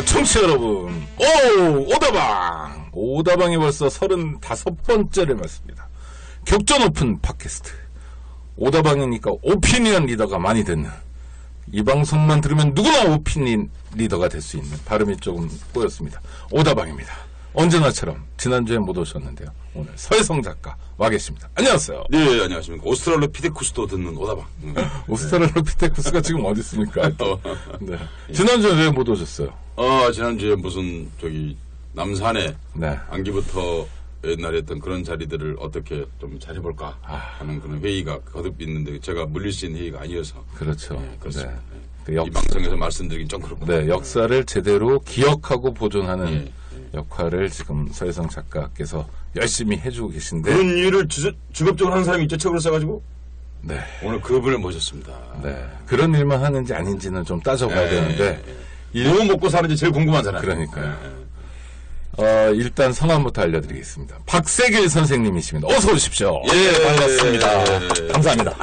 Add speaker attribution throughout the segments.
Speaker 1: 청취자 여러분, 오다방이 벌써 35번째를 맞습니다. 격전 오픈 팟캐스트. 오다방이니까 오피니언 리더가 많이 듣는, 이 방송만 들으면 누구나 오피니언 리더가 될 수 있는, 발음이 조금 꼬였습니다. 오다방입니다. 언제나처럼 지난주에 못 오셨는데요. 오늘 서혜성 작가 와 계십니다. 안녕하세요.
Speaker 2: 네, 안녕하십니까. 오스트랄로피테쿠스도 듣는 오다방.
Speaker 1: 오스트랄로피테쿠스가 지금 어디 있습니까? 네. 지난주에 왜 못 오셨어요?
Speaker 2: 지난주에 무슨 남산에
Speaker 1: 네.
Speaker 2: 안기부터 옛날에 했던 그런 자리들을 어떻게 좀 잘해볼까 하는 그런 회의가 거듭 있는데 제가 물릴 수 있는 회의가 아니어서.
Speaker 1: 그렇죠.
Speaker 2: 네, 그렇습니다.
Speaker 1: 네.
Speaker 2: 이 방송에서 말씀드리긴 좀 그렇고.
Speaker 1: 네, 역사를 제대로 기억하고 보존하는 역할을 지금 서혜성 작가께서 열심히 해주고 계신데,
Speaker 2: 그런 일을 직업적으로 하는 사람이 있죠. 책으로 써가지고.
Speaker 1: 네.
Speaker 2: 오늘 그분을 모셨습니다.
Speaker 1: 네. 그런 일만 하는지 아닌지는 좀 따져봐야 되는데,
Speaker 2: 뭐 먹고 사는지 제일 궁금한 사람.
Speaker 1: 그러니까요. 일단 성함부터 알려드리겠습니다. 박세길 선생님이십니다. 어서 오십시오.
Speaker 3: 반갑습니다. 감사합니다.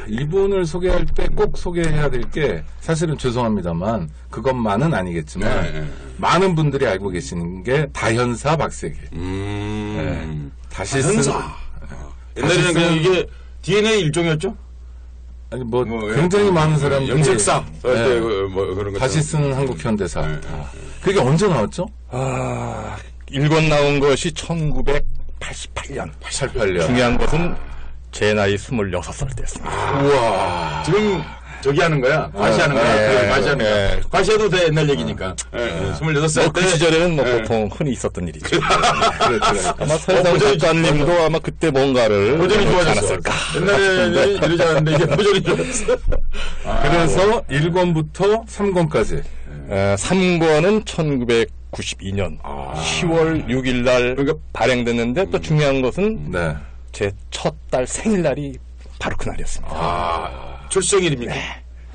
Speaker 1: 이분을 소개할 때 꼭 소개해야 될 게, 사실은 죄송합니다만 그것만은 아니겠지만 많은 분들이 알고 계시는 게 다현사 박세길. 네. 다시
Speaker 2: 다현사. 옛날에는 그냥 이게 DNA 일종이었죠?
Speaker 1: 아니 굉장히 많은 사람들이
Speaker 2: 염색사
Speaker 1: 네.
Speaker 2: 그런 거
Speaker 1: 다시 쓴 한국 현대사. 그게 언제 나왔죠?
Speaker 3: 일권 나온 것이 1988년.
Speaker 1: 88년.
Speaker 3: 중요한 것은 제 나이 26살 때였습니다.
Speaker 1: 우와.
Speaker 2: 지금 저기 하는 거야? 과시하는 거야? 과시하는 거야? 과시해도 돼, 옛날 얘기니까. 26살
Speaker 3: 그
Speaker 2: 때.
Speaker 3: 시절에는 보통 흔히 있었던 일이죠.
Speaker 1: 그렇죠.
Speaker 3: 아마 서혜성 작가님도 아마 그때 뭔가를
Speaker 2: 버전이 좋아졌어.
Speaker 3: 않았을까.
Speaker 2: 옛날에는 이러지 않았는데 이게 버전이 좋았어.
Speaker 1: 그래서 1권부터 3권까지.
Speaker 3: 3권은 1992년 10월 6일 날 발행됐는데 또 중요한 것은
Speaker 1: 네.
Speaker 3: 제 첫 딸 생일날이 바로 그날이었습니다.
Speaker 2: 출생일입니까?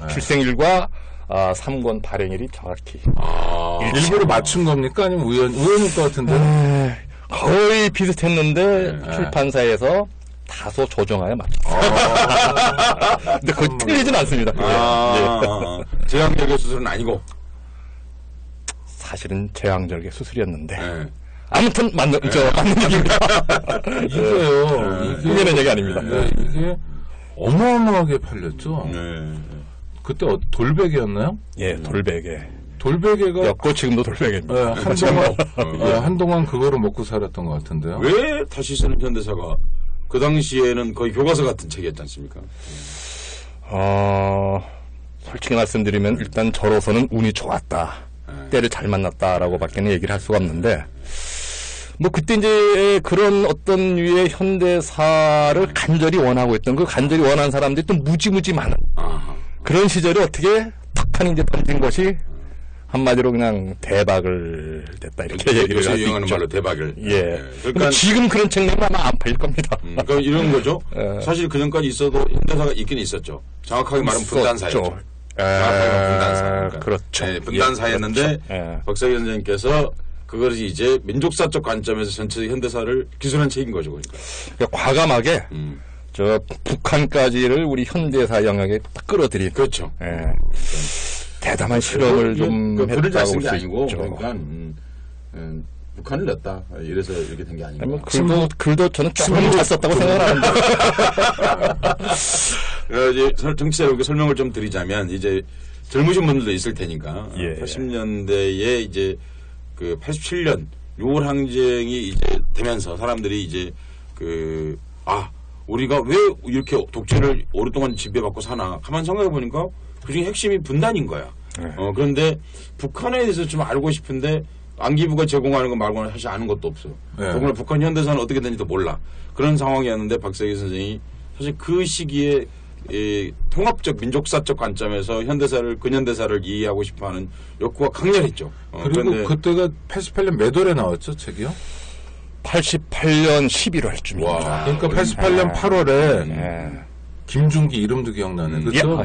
Speaker 3: 출생일과 3권 발행일이 정확히
Speaker 1: 일부러 맞춘 겁니까? 아니면 우연일 것 같은데?
Speaker 3: 거의 비슷했는데 출판사에서 다소 조정하여 맞췄어요. 근데 거의 틀리진 않습니다.
Speaker 2: 제왕절개 수술은 아니고.
Speaker 3: 사실은 제왕절개 수술이었는데 아무튼 맞는 얘기입니다.
Speaker 1: 이게요.
Speaker 3: 이게는 얘기 아닙니다.
Speaker 1: 네, 이게 어마어마하게 팔렸죠. 그때 돌베개였나요?
Speaker 3: 예, 돌베개.
Speaker 1: 돌베개가
Speaker 3: 였고 지금도 돌베개입니다.
Speaker 1: 한동안 그거로 먹고 살았던 것 같은데요.
Speaker 2: 왜 다시 쓰는 현대사가 그 당시에는 거의 교과서 같은 책이었지 않습니까?
Speaker 3: 솔직히 말씀드리면 일단 저로서는 운이 좋았다. 때를 잘 만났다라고 밖에는 얘기를 할 수가 없는데, 그때 이제 그런 어떤 류의 현대사를 간절히 원하고 있던, 그 간절히 원하는 사람들이 또 무지무지 많은 그런 시절에 어떻게 탁하니 이제 던진 것이 한마디로 그냥 대박을 됐다, 이렇게 얘기를 할 수
Speaker 2: 유행하는
Speaker 3: 있죠.
Speaker 2: 말로 대박을.
Speaker 3: 그러니까 지금 그런 책 내면 아마 안 팔릴 겁니다.
Speaker 2: 그러니까 이런 거죠. 사실 그 전까지 있어도 현대사가 있긴 있었죠. 정확하게 말하면 분단사였죠. 정확하게 말하면 분단사.
Speaker 3: 그렇죠.
Speaker 2: 분단사였는데 박세길 선생님께서 그것이 이제 민족사적 관점에서 전체 현대사를 기술한 책인 거죠.
Speaker 3: 그러니까 과감하게 저 북한까지를 우리 현대사 영역에 딱 끌어들인.
Speaker 2: 그렇죠.
Speaker 3: 대담한 실험을 좀
Speaker 2: 글을 잘
Speaker 3: 했다고
Speaker 2: 쓴
Speaker 3: 볼
Speaker 2: 게
Speaker 3: 수
Speaker 2: 아니고
Speaker 3: 있죠.
Speaker 2: 그러니까 북한을 냈다. 이래서 이렇게 된 게 아닌가.
Speaker 3: 글도 저는 조금 잘 썼다고 생각하는데.
Speaker 2: 이제 정치자 여러분께 설명을 좀 드리자면 이제 젊으신 분들도 있을 테니까 80년대에 이제 그 87년 6월 항쟁이 이제 되면서 사람들이 이제 우리가 왜 이렇게 독재를 오랫동안 지배받고 사나 가만 생각해 보니까 그중에 핵심이 분단인 거야. 그런데 북한에 대해서 좀 알고 싶은데 안기부가 제공하는 거 말고는 사실 아는 것도 없어요. 더구나 북한 현대사는 어떻게 되는지도 몰라. 그런 상황이었는데 박세길 선생이 사실 그 시기에 통합적 민족사적 관점에서 근현대사를 이해하고 싶어하는 욕구가 강렬했죠.
Speaker 1: 그리고 그때가 88년 몇 월에 나왔죠, 책이요?
Speaker 3: 88년 11월쯤입니다.
Speaker 1: 그러니까 88년 8월에 김중기 이름도 기억나네. 그렇죠?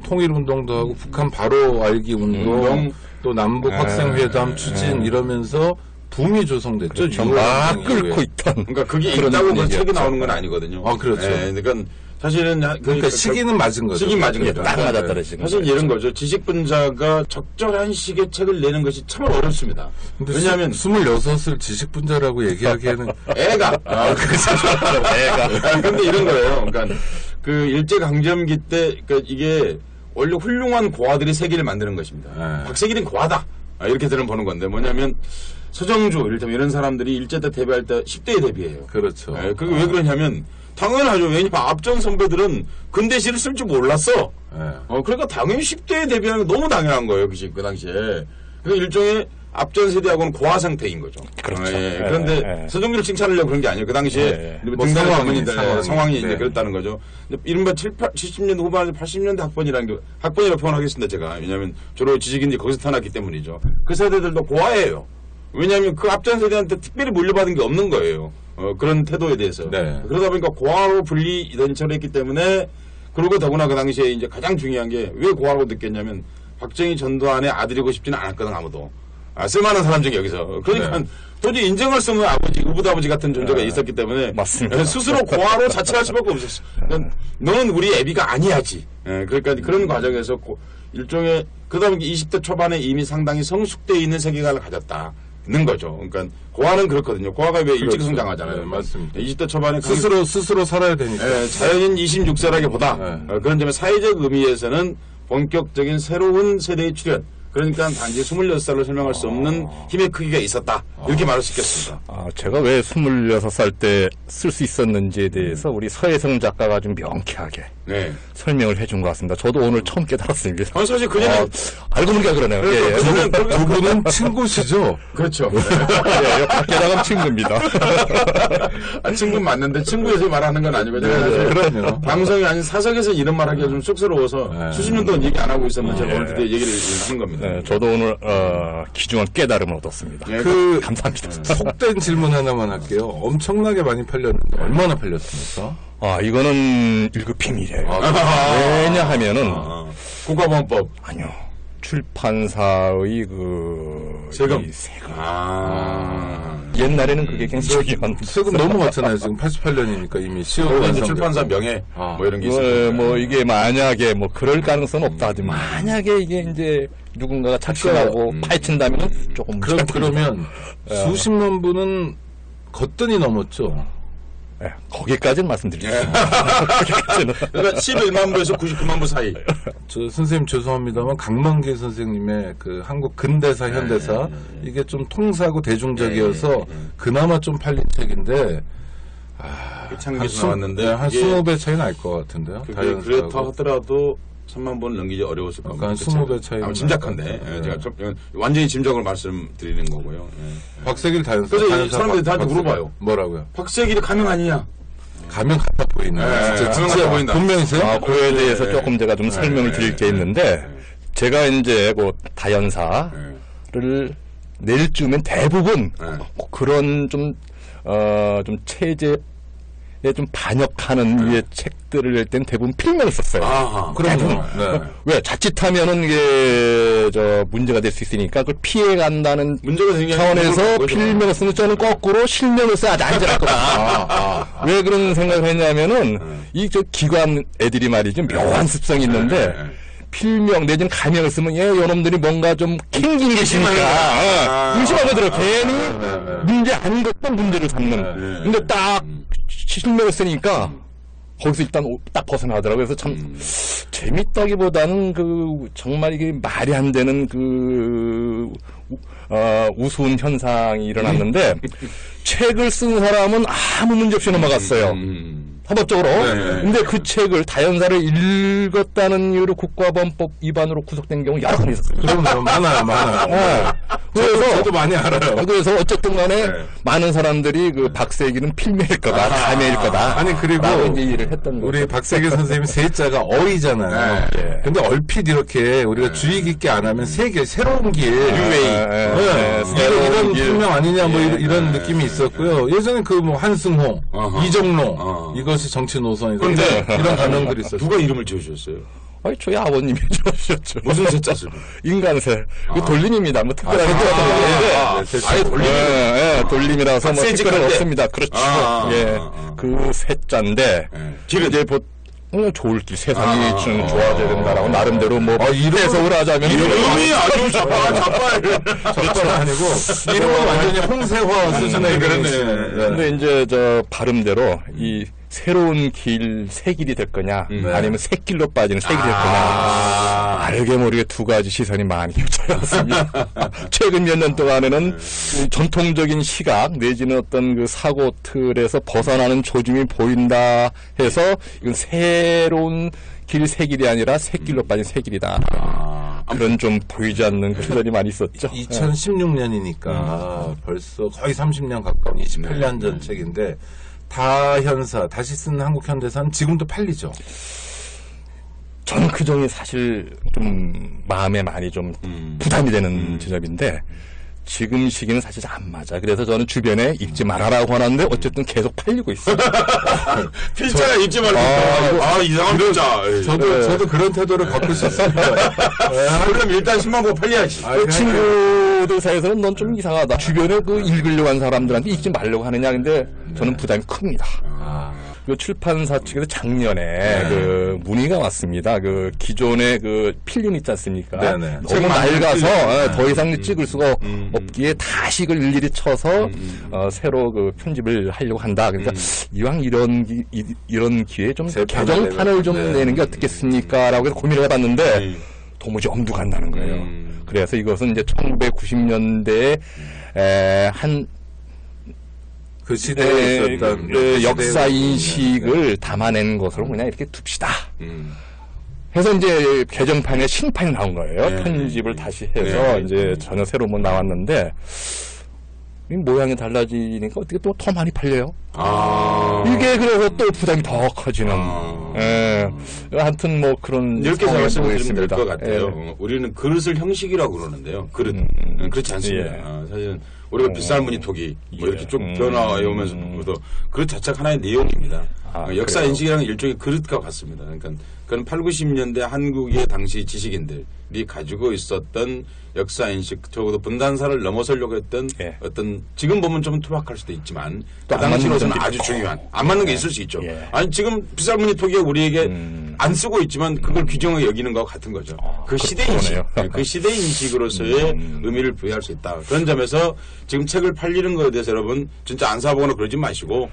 Speaker 1: 통일운동도 하고 북한 바로 알기 운동, 또 남북 학생회담 추진 이러면서 붐이 조성됐죠.
Speaker 3: 그렇죠. 막 끓고 있던.
Speaker 2: 그러니까 그게
Speaker 3: 그런
Speaker 2: 있다고 그
Speaker 3: 얘기였죠.
Speaker 2: 책이 나오는 건 아니거든요.
Speaker 1: 그렇죠.
Speaker 2: 그러니까 사실은
Speaker 1: 그러니까 시기는 맞은 거죠.
Speaker 2: 시기 맞은
Speaker 3: 예,
Speaker 2: 거죠.
Speaker 3: 딱 맞아떨어지는
Speaker 2: 사실
Speaker 3: 거죠.
Speaker 2: 이런 거죠. 지식분자가 적절한 시기에 책을 내는 것이 참 어렵습니다.
Speaker 1: 근데
Speaker 2: 왜냐하면
Speaker 1: 26을 지식분자라고 얘기하기에는
Speaker 2: 애가
Speaker 3: 애가
Speaker 2: 근데 이런 거예요. 그러니까 그 일제 강점기 때 그러니까 이게 원래 훌륭한 고아들이 세계를 만드는 것입니다.
Speaker 1: 네.
Speaker 2: 박세길은 고아다. 이렇게 들은 보는 건데 뭐냐면 서정주 이를테면 이런 사람들이 일제 때 데뷔할 때 10대에 데뷔해요.
Speaker 1: 그렇죠.
Speaker 2: 그게 왜 그러냐면 당연하죠. 왜냐면 앞전 선배들은 근대시를 쓸 줄 몰랐어.
Speaker 1: 네.
Speaker 2: 그러니까 당연히 10대에 데뷔하는 게 너무 당연한 거예요. 그 당시에. 그러니까 일종의 앞전 세대하고는 고아 상태인 거죠.
Speaker 3: 그렇죠.
Speaker 2: 그런데 서정주를 칭찬하려고 그런 게 아니에요. 그 당시에
Speaker 1: 뭐
Speaker 2: 등장한
Speaker 1: 상황이,
Speaker 2: 상황이 이제
Speaker 1: 네.
Speaker 2: 그랬다는 거죠. 이른바 70년대 후반에서 80년대 학번이라는 게 학번이라고 표현하겠습니다. 제가. 왜냐하면 주로 지식인들이 거기서 태어났기 때문이죠. 그 세대들도 고아예요. 왜냐하면 그 앞전 세대한테 특별히 물려받은 게 없는 거예요. 그런 태도에 대해서.
Speaker 1: 네.
Speaker 2: 그러다 보니까 고아로 분리된처했기 때문에 그리고 더구나 그 당시에 이제 가장 중요한 게 왜 고아로 느꼈냐면 박정희 전두환의 아들이고 싶지는 않았거든 아무도. 쓸만한 사람 중에 여기서. 그러니까
Speaker 1: 네.
Speaker 2: 도저히 인정할 수 없는 아버지, 의붓아버지 같은 존재가 있었기 때문에
Speaker 3: 맞습니다.
Speaker 2: 스스로 고아로 자책할 수밖에 없었어. 그러니까 너는 우리 애비가 아니야지. 그러니까 그런 과정에서 일종의 그다음에 20대 초반에 이미 상당히 성숙되어 있는 세계관을 가졌다는 거죠. 그러니까 고아는 그렇거든요. 고아가 왜 일찍
Speaker 1: 그렇죠.
Speaker 2: 성장하잖아요.
Speaker 1: 네, 맞습니다.
Speaker 2: 20대 초반에
Speaker 1: 스스로 살아야 되니까.
Speaker 2: 자연인 26세라기보다
Speaker 1: 네.
Speaker 2: 그런 점에 사회적 의미에서는 본격적인 새로운 세대의 출현. 그러니까 단지 26살로 설명할 수 없는 힘의 크기가 있었다. 이렇게 말할 수 있겠습니다.
Speaker 3: 제가 왜 26살 때 쓸 수 있었는지에 대해서 우리 서혜성 작가가 좀 명쾌하게
Speaker 2: 네.
Speaker 3: 설명을 해준 것 같습니다. 저도 오늘 처음 깨달았습니다.
Speaker 2: 사실 그전에
Speaker 3: 알고 보니까 그러네요. 예, 예.
Speaker 1: 두 분은 친구시죠?
Speaker 2: 그렇죠.
Speaker 3: 예, 밖에 나가면 친구입니다.
Speaker 2: 친구 맞는데 친구에서 말하는 건 아니고 제가 사실
Speaker 1: 그럼요.
Speaker 2: 방송이 아닌 사석에서 이런 말하기가 좀 쑥스러워서
Speaker 1: 네.
Speaker 2: 수십 년 동안 얘기 안 하고 있었는데 제가 오늘 드디어 얘기를 하는 겁니다.
Speaker 3: 네, 저도 오늘 귀중한 깨달음을 얻었습니다.
Speaker 2: 예,
Speaker 3: 감사합니다.
Speaker 1: 속된 질문 하나만 할게요. 엄청나게 많이 팔렸는데 얼마나 팔렸습니까?
Speaker 3: 이거는 1급 비밀이에요. 왜냐하면은
Speaker 2: 국가보안법.
Speaker 3: 아니요. 출판사의
Speaker 2: 세금.
Speaker 3: 이 세금. 옛날에는 그게 굉장히 많은데.
Speaker 1: 세금 넘어갔잖아요. 지금 88년이니까 이미 시효
Speaker 2: 그리고 이제
Speaker 1: 완성됐고.
Speaker 2: 출판사 명예 뭐 이런 게 있어요.
Speaker 3: 뭐 이게 만약에 뭐 그럴 가능성은 없다 하지만 만약에 이게 이제 누군가가 착각하고 파헤친다면 조금
Speaker 1: 그러면 수십만 분은 거뜬히 넘었죠.
Speaker 3: 네, 거기까지는 말씀드리겠습니다.
Speaker 2: 그러니까 11만 부에서 99만 부 사이.
Speaker 1: 저 선생님 죄송합니다만 강만기 선생님의 그 한국 근대사 현대사 이게 좀 통사하고 대중적이어서 그나마 좀 팔린 책인데
Speaker 2: 창기에서 나왔는데
Speaker 1: 한
Speaker 2: 그게
Speaker 1: 20배 차이 날 것 같은데요.
Speaker 2: 그게 그렇다 하더라도 3만 번 넘기지 어려웠을 겁니다.
Speaker 1: 한 20배 차이.
Speaker 2: 짐작한데 제가 좀 완전히 짐작을 말씀드리는 거고요.
Speaker 1: 박세길 다연사.
Speaker 2: 그래서 이 사람들이 다한테 물어봐요.
Speaker 1: 뭐라고요?
Speaker 2: 박세길이 가명 아니냐?
Speaker 1: 가명 같아 보이네.
Speaker 2: 가명 같아 보인다.
Speaker 1: 분명히세요?
Speaker 3: 그에 대해서 조금 제가 좀 설명을 드릴 게 있는데 제가 이제 그 다연사를 낼 쯤엔 대부분 그런 좀 체제에 좀 반역하는 류의 책들을 낼 때는 대부분 필명을 썼어요.
Speaker 1: 그럼요. 네.
Speaker 3: 왜 자칫하면은 이게 문제가 될 수 있으니까 그걸 피해 간다는
Speaker 2: 문제가 생기는
Speaker 3: 차원에서
Speaker 2: 거죠.
Speaker 3: 필명을 쓰는 저는 거꾸로 실명을 써야지 안전할 거다. 왜 그런 생각을 했냐면은 이 기관 애들이 말이죠 묘한 습성이 있는데 필명 내지는 가명을 쓰면 요놈들이 뭔가 좀 캥긴 게 있으니까 의심하거든요. 괜히 문제 아닌 것도 문제를 삼는. 근데 딱 실명을 쓰니까 거기서 일단 딱 벗어나더라고요. 그래서 참 재밌다기보다는 정말 이게 말이 안 되는 우스운 현상이 일어났는데 책을 쓴 사람은 아무 문제 없이 넘어갔어요. 합법적으로. 근데 그 책을 다연사를 읽었다는 이유로 국가보안법 위반으로 구속된 경우 여러 번 있었어요.
Speaker 1: 그럼요. 많아요.
Speaker 3: 그래서
Speaker 1: 저도 많이 알아요.
Speaker 3: 그래서 어쨌든 간에 많은 사람들이 박세기는 필명일 거다, 가명일 거다.
Speaker 1: 아니 그리고
Speaker 3: 이제 일을 했던
Speaker 1: 우리
Speaker 3: 거죠.
Speaker 1: 박세기 선생님 세자가 어이잖아요. 근데 얼핏 이렇게 우리가 주의 깊게 안 하면 세계 새로운 길, 이런 필명 아니냐 뭐 이런 느낌이 있었고요. 예전에 그 뭐 한승홍, 이정롱 이것이 정치 노선이다. 이런 가명들이 있었어요.
Speaker 2: 누가 이름을 지어주셨어요?
Speaker 3: 아니, 저희 아버님이 좋아하셨죠.
Speaker 2: 무슨 새 짰습니까?
Speaker 3: 인간새. 그 돌림입니다. 뭐 특별한
Speaker 2: 아예 돌림이.
Speaker 3: 예, 돌림이라서 뭐
Speaker 2: 박새
Speaker 3: 특별한
Speaker 2: 찍을 때.
Speaker 3: 없습니다. 그렇죠. 예. 그 새자인데,
Speaker 2: 길은
Speaker 3: 이제 좋을 길, 세상이 좀 좋아져야 된다라고 나름대로 뭐, 해석을 하자면.
Speaker 2: 이름이 아주 자빨.
Speaker 1: 저건 아니고 이름은 완전히 홍세화 수준의
Speaker 2: 그러네.
Speaker 3: 근데 이제 저 발음대로 이 새로운 길, 새 길이 될 거냐, 아니면 새 길로 빠지는 새 길이 될 거냐, 알게 모르게 두 가지 시선이 많이 겹쳐졌습니다. 최근 몇 년 동안에는 전통적인 시각 내지는 어떤 그 사고 틀에서 벗어나는 조짐이 보인다 해서 이건 새로운 길, 새 길이 아니라 새 길로 빠진 새 길이다. 그런 좀 보이지 않는 시선이 많이 있었죠.
Speaker 1: 2016년이니까 벌써 거의 30년 가까운 28년 전 책인데 다현사, 다시 쓴 한국 현대사는 지금도 팔리죠.
Speaker 3: 저는 그 점이 사실 좀 마음에 많이 좀 부담이 되는 지점인데 지금 시기는 사실 안 맞아. 그래서 저는 주변에 읽지 말아라고 하는데 어쨌든 계속 팔리고 있어요.
Speaker 2: 필자가 읽지 말고 이상한 필자.
Speaker 1: 저도 그런 태도를 바꿀 수 있습니다.
Speaker 2: 그럼 일단 10만 부 팔려야지.
Speaker 3: 그 친구들 사이에서는 넌 좀 이상하다. 주변에 그 읽으려고 한 사람들한테 읽지 말려고 하느냐. 근데 저는 부담이 큽니다. 그 출판사 측에서 작년에 그 문의가 왔습니다. 그 기존의 그 필름 있지 않습니까?
Speaker 1: 네네.
Speaker 3: 너무 낡아서 더 이상 찍을 수가 없기에 다시 그걸 일일이 쳐서 새로 그 편집을 하려고 한다. 그러니까 이왕 이런 기회에 좀 개정판을 좀 내는 게 어떻겠습니까?라고 해서 고민을 해봤는데 도무지 엄두가 안 나는 거예요. 그래서 이것은 이제 1990년대에 한
Speaker 1: 그 시대에 있었던
Speaker 3: 그 역사 인식을 담아낸 것으로 그냥 이렇게 둡시다. 해서 이제 개정판에 신판이 나온 거예요. 편집을 다시 해서 이제 전혀 새로 뭐 나왔는데 이 모양이 달라지니까 어떻게 또 더 많이 팔려요? 이게 그래서 또 부담이 더 커지는. 하여튼 뭐 그런
Speaker 2: 이렇게
Speaker 3: 상황이
Speaker 2: 말씀을 드리면 될
Speaker 3: 있습니다.
Speaker 2: 것 같아요. 우리는 그릇을 형식이라고 그러는데요. 그릇. 그렇지 않습니다. 사실은 우리가 빗살무늬 토기 뭐 이렇게 쭉 변화해 오면서부터 그릇 자체가 하나의 내용입니다. 역사
Speaker 3: 그래요?
Speaker 2: 인식이라는 일종의 그릇과 같습니다. 그러니까 그건 8, 90년대 한국의 당시 지식인들이 가지고 있었던 역사 인식, 적어도 분단사를 넘어서려고 했던 어떤 지금 보면 좀 투박할 수도 있지만 그 당시로서는 아주 중요한 안 맞는 게 있을 수 있죠. 아니 지금 빗살무늬 토기가 우리에게 안 쓰고 있지만 그걸 규정하게 여기는 것과 같은 거죠. 그 시대 인식, 그 시대 인식으로서의 의미를 부여할 수 있다. 그런 점에서 지금 책을 팔리는 거에 대해서 여러분 진짜 안 사보거나 그러지 마시고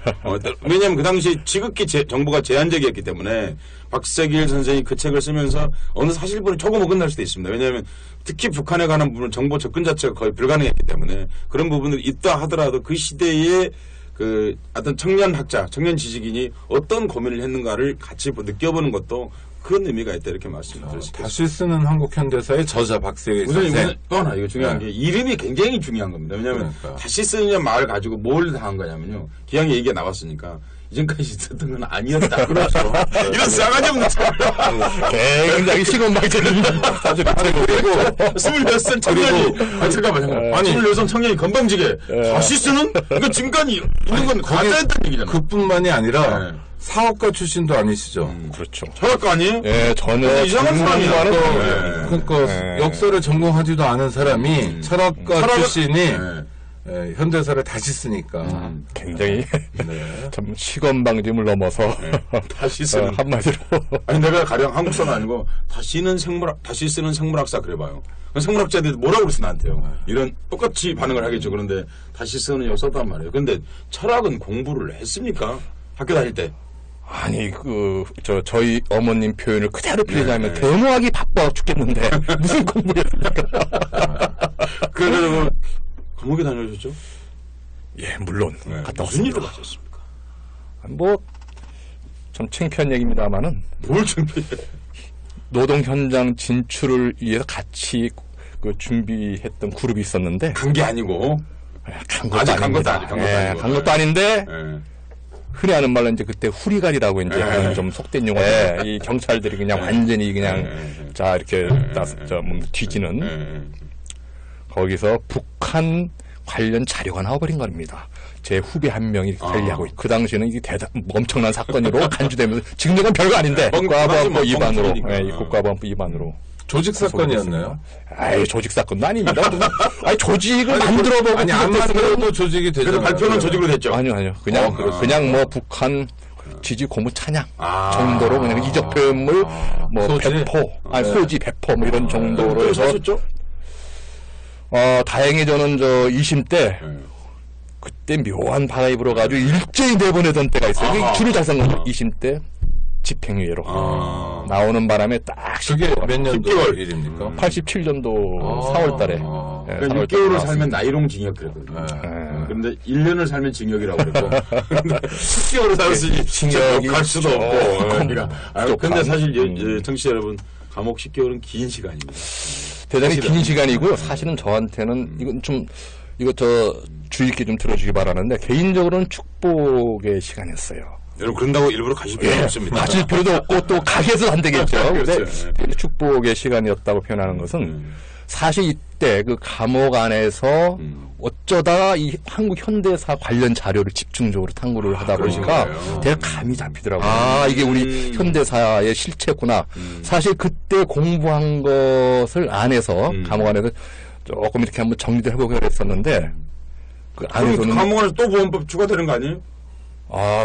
Speaker 2: 왜냐하면 그 당시 지극히 정보가 제한적이었기 때문에 박세길 선생이 그 책을 쓰면서 어느 사실분을 적어먹 끝날 수도 있습니다. 왜냐하면 특히 북한에 관한 부분은 정보 접근 자체가 거의 불가능했기 때문에 그런 부분들이 있다 하더라도 그 시대에 그 어떤 청년 학자, 청년 지식인이 어떤 고민을 했는가를 같이 느껴보는 것도 그런 의미가 있다 이렇게 말씀드릴 수 있습니다.
Speaker 1: 다시 쓰는 한국 현대사의 저자 박세길
Speaker 2: 우선
Speaker 1: 선생.
Speaker 2: 또 하나 이거 중요한 게 이름이 굉장히 중요한 겁니다. 왜냐하면 다시 쓰느냐 말을 가지고 뭘 다 한 거냐면요. 기왕에 얘기가 나왔으니까 이전까지 있었던 건 아니었다. 그렇죠. 이런 싸가지 없는
Speaker 3: 굉장히 시건방지는 사실
Speaker 2: 그리고 26살 청년이 잠깐만. 아니 26살 청년이 건방지게 다시 쓰는? 그러니까 지금까지 있는 건 가짜였다는 얘기잖아.
Speaker 1: 그뿐만이 아니라 사업가 출신도 아니시죠.
Speaker 3: 그렇죠.
Speaker 2: 철학가 아니에요?
Speaker 3: 예, 전혀
Speaker 2: 이상한 사람이야.
Speaker 1: 그러니까 역사를 전공하지도 않은 사람이 철학가 출신이 현대사를 다시 쓰니까
Speaker 3: 굉장히 참 시건방짐을 넘어서
Speaker 2: 다시 쓰는
Speaker 3: 한마디로
Speaker 2: 아니 내가 가령 한국사가 아니고 다시 쓰는 생물학사 그래봐요. 생물학자들이 뭐라고 그랬어 나한테요. 이런 똑같이 반응을 하겠죠. 그런데 다시 쓰는 역 썼단 말이에요. 근데 철학은 공부를 했습니까? 학교 다닐 때.
Speaker 3: 아니 저희 어머님 표현을 그대로 빌리자면 대모하기 바빠 죽겠는데 무슨 공부였습니까?
Speaker 2: 그러면 감옥에 다녀오셨죠?
Speaker 3: 예, 물론 갔다
Speaker 2: 무슨 일로
Speaker 3: 왔습니다.
Speaker 2: 가셨습니까?
Speaker 3: 뭐 좀 창피한 얘기입니다만은
Speaker 2: 뭘 준비해?
Speaker 3: 노동 현장 진출을 위해서 같이 그 준비했던 그룹이 있었는데
Speaker 2: 간 게 아니고
Speaker 3: 간 것도
Speaker 2: 아직 간 것도
Speaker 3: 아닙니다.
Speaker 2: 아니고
Speaker 3: 간 것도 아닌데 흔히 하는 말로 이제 그때 후리갈이라고 이제 하는 좀 속된 용어인데 이 경찰들이 그냥 완전히 그냥 자 이렇게 뒤지는 거기서 북한 관련 자료가 나와버린 겁니다. 제 후배 한 명이 관리하고 있고 그 당시에는 이게 엄청난 사건으로 간주되면서 지금 이건 별거 아닌데 국가보안법 위반으로 국가보안법 위반으로
Speaker 1: 조직 사건이었나요?
Speaker 3: 아이 조직 사건도 아닙니다. 아니 조직을 만들어보고
Speaker 1: 아니 안 만들어도 조직이 되죠.
Speaker 2: 그래도 발표는 조직으로 됐죠.
Speaker 3: 아니요. 그냥 뭐 북한 지지 고무 찬양 정도로 그냥 이적 표현물 뭐
Speaker 1: 소지?
Speaker 3: 배포, 소지 배포 뭐 이런 정도로 해서
Speaker 2: 하셨죠?
Speaker 3: 다행히 저는 저 2심 때 그때 묘한 바람이 불어가지고 일제히 내보내던 때가 있어요. 줄을 잘 쓴 거죠. 2심 때 집행유예로 나오는 바람에 딱
Speaker 1: 그게 몇 년도
Speaker 2: 10개월.
Speaker 1: 일입니까?
Speaker 3: 87년도 4월 달에.
Speaker 2: 그러니까 6개월을 살면 나이롱 징역 그랬거든요. 그런데 1년을 살면 징역이라고 그랬고 10개월을 살았으니
Speaker 3: 징역이
Speaker 2: 갈 수도 없고. 그러니까. 근데 사실
Speaker 3: 부족한.
Speaker 2: 청취자 여러분 감옥 10개월은 긴 시간입니다.
Speaker 3: 대단히 긴 시간이고요. 사실은 저한테는 이건 좀 이거 주의 있게 좀 들어주기 바라는데 개인적으로는 축복의 시간이었어요.
Speaker 2: 여러분 그런다고 일부러 가실 필요는 없습니다.
Speaker 3: 가실 필요도 없고 또 가게에서 안 되겠죠.
Speaker 2: 그렇죠.
Speaker 3: 근데 축복의 시간이었다고 표현하는 것은 사실 이때 그 감옥 안에서 어쩌다가 이 한국 현대사 관련 자료를 집중적으로 탐구를 하다 보니까
Speaker 2: 그러신가요?
Speaker 3: 대략 감이 잡히더라고요. 이게 우리 현대사의 실체구나. 사실 그때 공부한 것을 안에서 감옥 안에서 조금 이렇게 한번 정리도 해보고 그랬었는데 그 안에서는
Speaker 2: 감옥 안에서 또 보험법 추가되는 거 아니에요?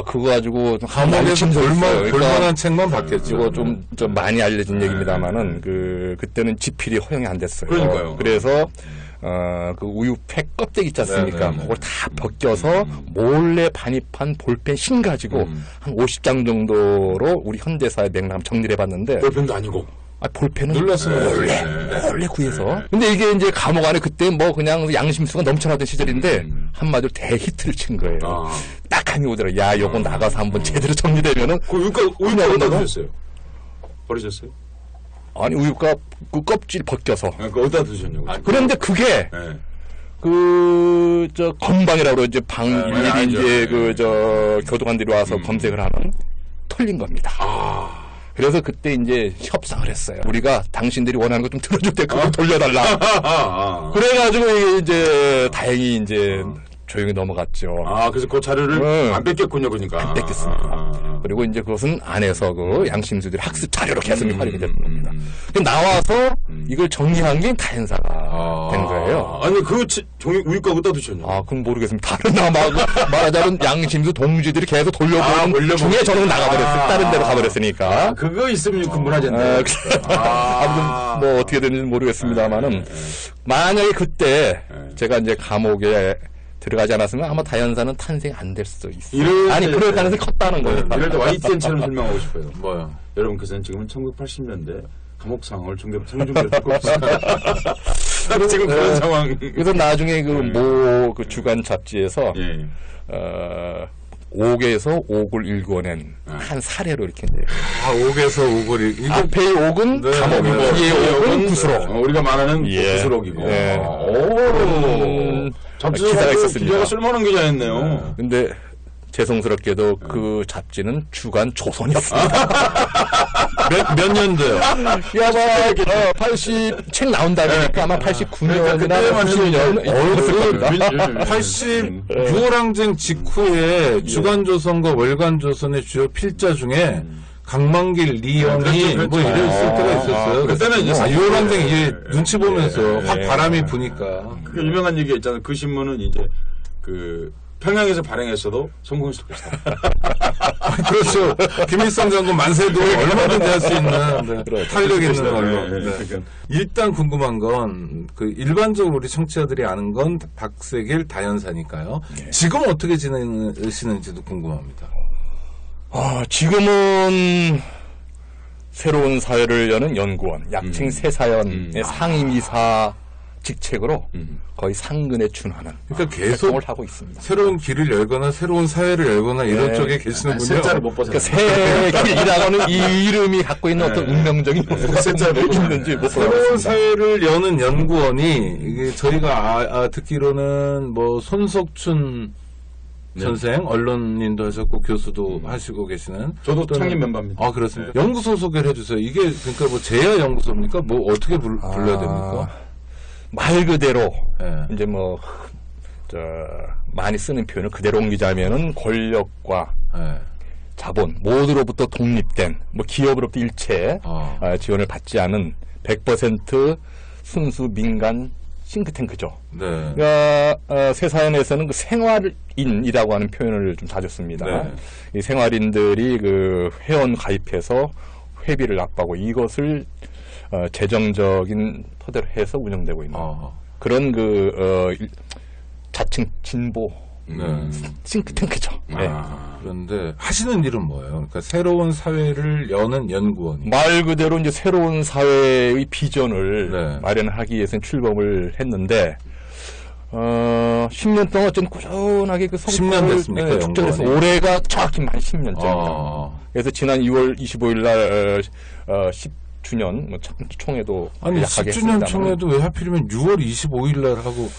Speaker 3: 그거 가지고
Speaker 1: 감옥에서 볼만한 책만 받겠죠.
Speaker 3: 이거 좀 많이 알려진 얘기입니다만은 그때는 지필이 허용이 안 됐어요.
Speaker 2: 그러니까요.
Speaker 3: 그래서 그 우유팩 껍데기 있지 않습니까?
Speaker 1: 네.
Speaker 3: 그걸 다 벗겨서 몰래 반입한 볼펜 신 가지고 한 50장 정도로 우리 현대사의 맥락 정리를 해봤는데
Speaker 2: 볼펜도 아니고.
Speaker 3: 볼펜은
Speaker 1: 눌렀으면
Speaker 3: 원래 구해서. 근데 이게 이제 감옥 안에 그때 뭐 그냥 양심수가 넘쳐나던 시절인데 한마디로 대히트를 친 거예요. 딱 감이 오더라고요. 야, 요거 나가서 한번 제대로 정리되면은.
Speaker 2: 그 우유가 어디다 두셨어요? 버리셨어요?
Speaker 3: 아니, 우유가 그 껍질 벗겨서.
Speaker 2: 그 어디다 두셨냐고.
Speaker 3: 그런데 그게 건방이라고 그러죠. 일일이
Speaker 2: 알죠.
Speaker 3: 이제 교도관들이 와서 검색을 하는 털린 겁니다. 그래서 그때 이제 협상을 했어요. 우리가 당신들이 원하는 거 좀 들어줄 때 그거 돌려달라. 그래가지고 이게 이제 다행히 이제 조용히 넘어갔죠.
Speaker 2: 그래서 그 자료를 안 뺏겼군요, 그러니까.
Speaker 3: 안 뺏겼습니다. 그리고 이제 그것은 안에서 그 양심수들이 학습 자료로 계속 활용이 되는 겁니다. 나와서 이걸 정리한 게 다현사가 된 거예요.
Speaker 2: 아니, 그 종이 우유가 어디다 두셨냐고.
Speaker 3: 그건 모르겠습니다. 다른 말하자면 양심수 동지들이 계속 돌려보는 중에 저는 나가버렸어요. 다른 데로 가버렸으니까.
Speaker 2: 그거 있으면 근무하잖아요.
Speaker 3: 아무튼 뭐 어떻게 되는지 모르겠습니다만은 만약에 그때 제가 이제 감옥에 들어가지 않았으면 아마 다현사는 탄생 안 될 수도 있어요. 아니, 그럴 가능성이 컸다는 거예요.
Speaker 2: 이럴 때 YTN처럼 설명하고 싶어요.
Speaker 1: 뭐요?
Speaker 2: 여러분께서는 지금은 1980년대 감옥 상황을 생중계로 듣고 있습니다. 지금 그런 상황.
Speaker 3: 그래서 나중에 그 주간 잡지에서 5개에서 5을 일궈낸 한 사례로 이렇게 이제
Speaker 1: 5에서 5골이
Speaker 3: 앞에의 5은 감옥이고 뒤에 5은 구수록.
Speaker 2: 우리가 말하는 구수록이고.
Speaker 3: 기사가 있었습니다.
Speaker 2: 기자가 쓸만한 기자였네요.
Speaker 3: 근데 죄송스럽게도 그 잡지는 주간 조선이었습니다.
Speaker 1: 몇 년도요?
Speaker 3: 아마 책 나온 다음이니까 아마 89년이나 90년
Speaker 1: 80 6월항쟁 직후에 주간조선과 월간조선의 주요 필자 중에 강만길, 리영이 뭐 이랬을 때가 있었어요.
Speaker 2: 그때는 이제
Speaker 1: 6월항쟁 이게 눈치 보면서 확 바람이 부니까.
Speaker 2: 그 유명한 얘기가 있잖아요. 그 신문은 이제 평양에서 발행했어도 성공했을 것이다.
Speaker 1: 그렇죠. 김일성 장군 만세도 얼마든지 할 수 있는 탄력 있는 걸로. 일단 궁금한 건 일반적으로 우리 청취자들이 아는 건 박세길 다현사니까요. 지금 어떻게 지내시는지도 궁금합니다.
Speaker 3: 지금은 새로운 사회를 여는 연구원, 약칭 새사연의 상임이사 직책으로 거의 상근에 준하는
Speaker 1: 계속
Speaker 3: 활동을 하고 있습니다.
Speaker 1: 새로운 길을 열거나 새로운 사회를 열거나 이런 쪽에 계시는군요.
Speaker 2: 셋자를 못 벗어요.
Speaker 3: 새 길이라고는 이 이름이 갖고 있는 어떤 운명적인
Speaker 2: 셋자를
Speaker 3: 있는지 못
Speaker 1: 새로운
Speaker 3: 보겠습니다.
Speaker 1: 사회를 여는 연구원이 이게 저희가 듣기로는 뭐 손석춘 선생, 언론인도 하셨고 교수도 하시고 계시는.
Speaker 2: 저도 창립 멤버입니다.
Speaker 1: 그렇습니까? 연구소 소개를 해주세요. 이게 그러니까 뭐 제야 연구소입니까? 뭐 어떻게 불러야 됩니까?
Speaker 3: 말 그대로 이제 많이 쓰는 표현을 그대로 옮기자면은 권력과
Speaker 1: 네.
Speaker 3: 자본 모두로부터 독립된 뭐 기업으로부터 일체 지원을 받지 않은 100% 순수 민간 싱크탱크죠.
Speaker 1: 네.
Speaker 3: 그러니까 새 사연에서는 그 생활인이라고 하는 표현을 좀 자주 씁니다.
Speaker 1: 네.
Speaker 3: 이 생활인들이 그 회원 가입해서 회비를 납부하고 이것을 재정적인 토대로 해서 운영되고 있는 그런 자칭 진보 싱크탱크죠. 네.
Speaker 1: 그런데 하시는 일은 뭐예요? 그러니까 새로운 사회를 여는 연구원이.
Speaker 3: 말 그대로 이제 새로운 사회의 비전을
Speaker 1: 네.
Speaker 3: 마련하기 위해서 출범을 했는데 10년 동안 좀 꾸준하게 그
Speaker 1: 10년 됐습니까,
Speaker 3: 축적해서
Speaker 1: 연구원이?
Speaker 3: 올해가 정확히 만 10년째입니다. 그래서 지난 2월 25일 날 10주년 뭐 총회도
Speaker 1: 아니
Speaker 3: 약하게
Speaker 1: 10주년
Speaker 3: 했습니다만
Speaker 1: 총회도 왜 하필이면 6월 25일 날 하고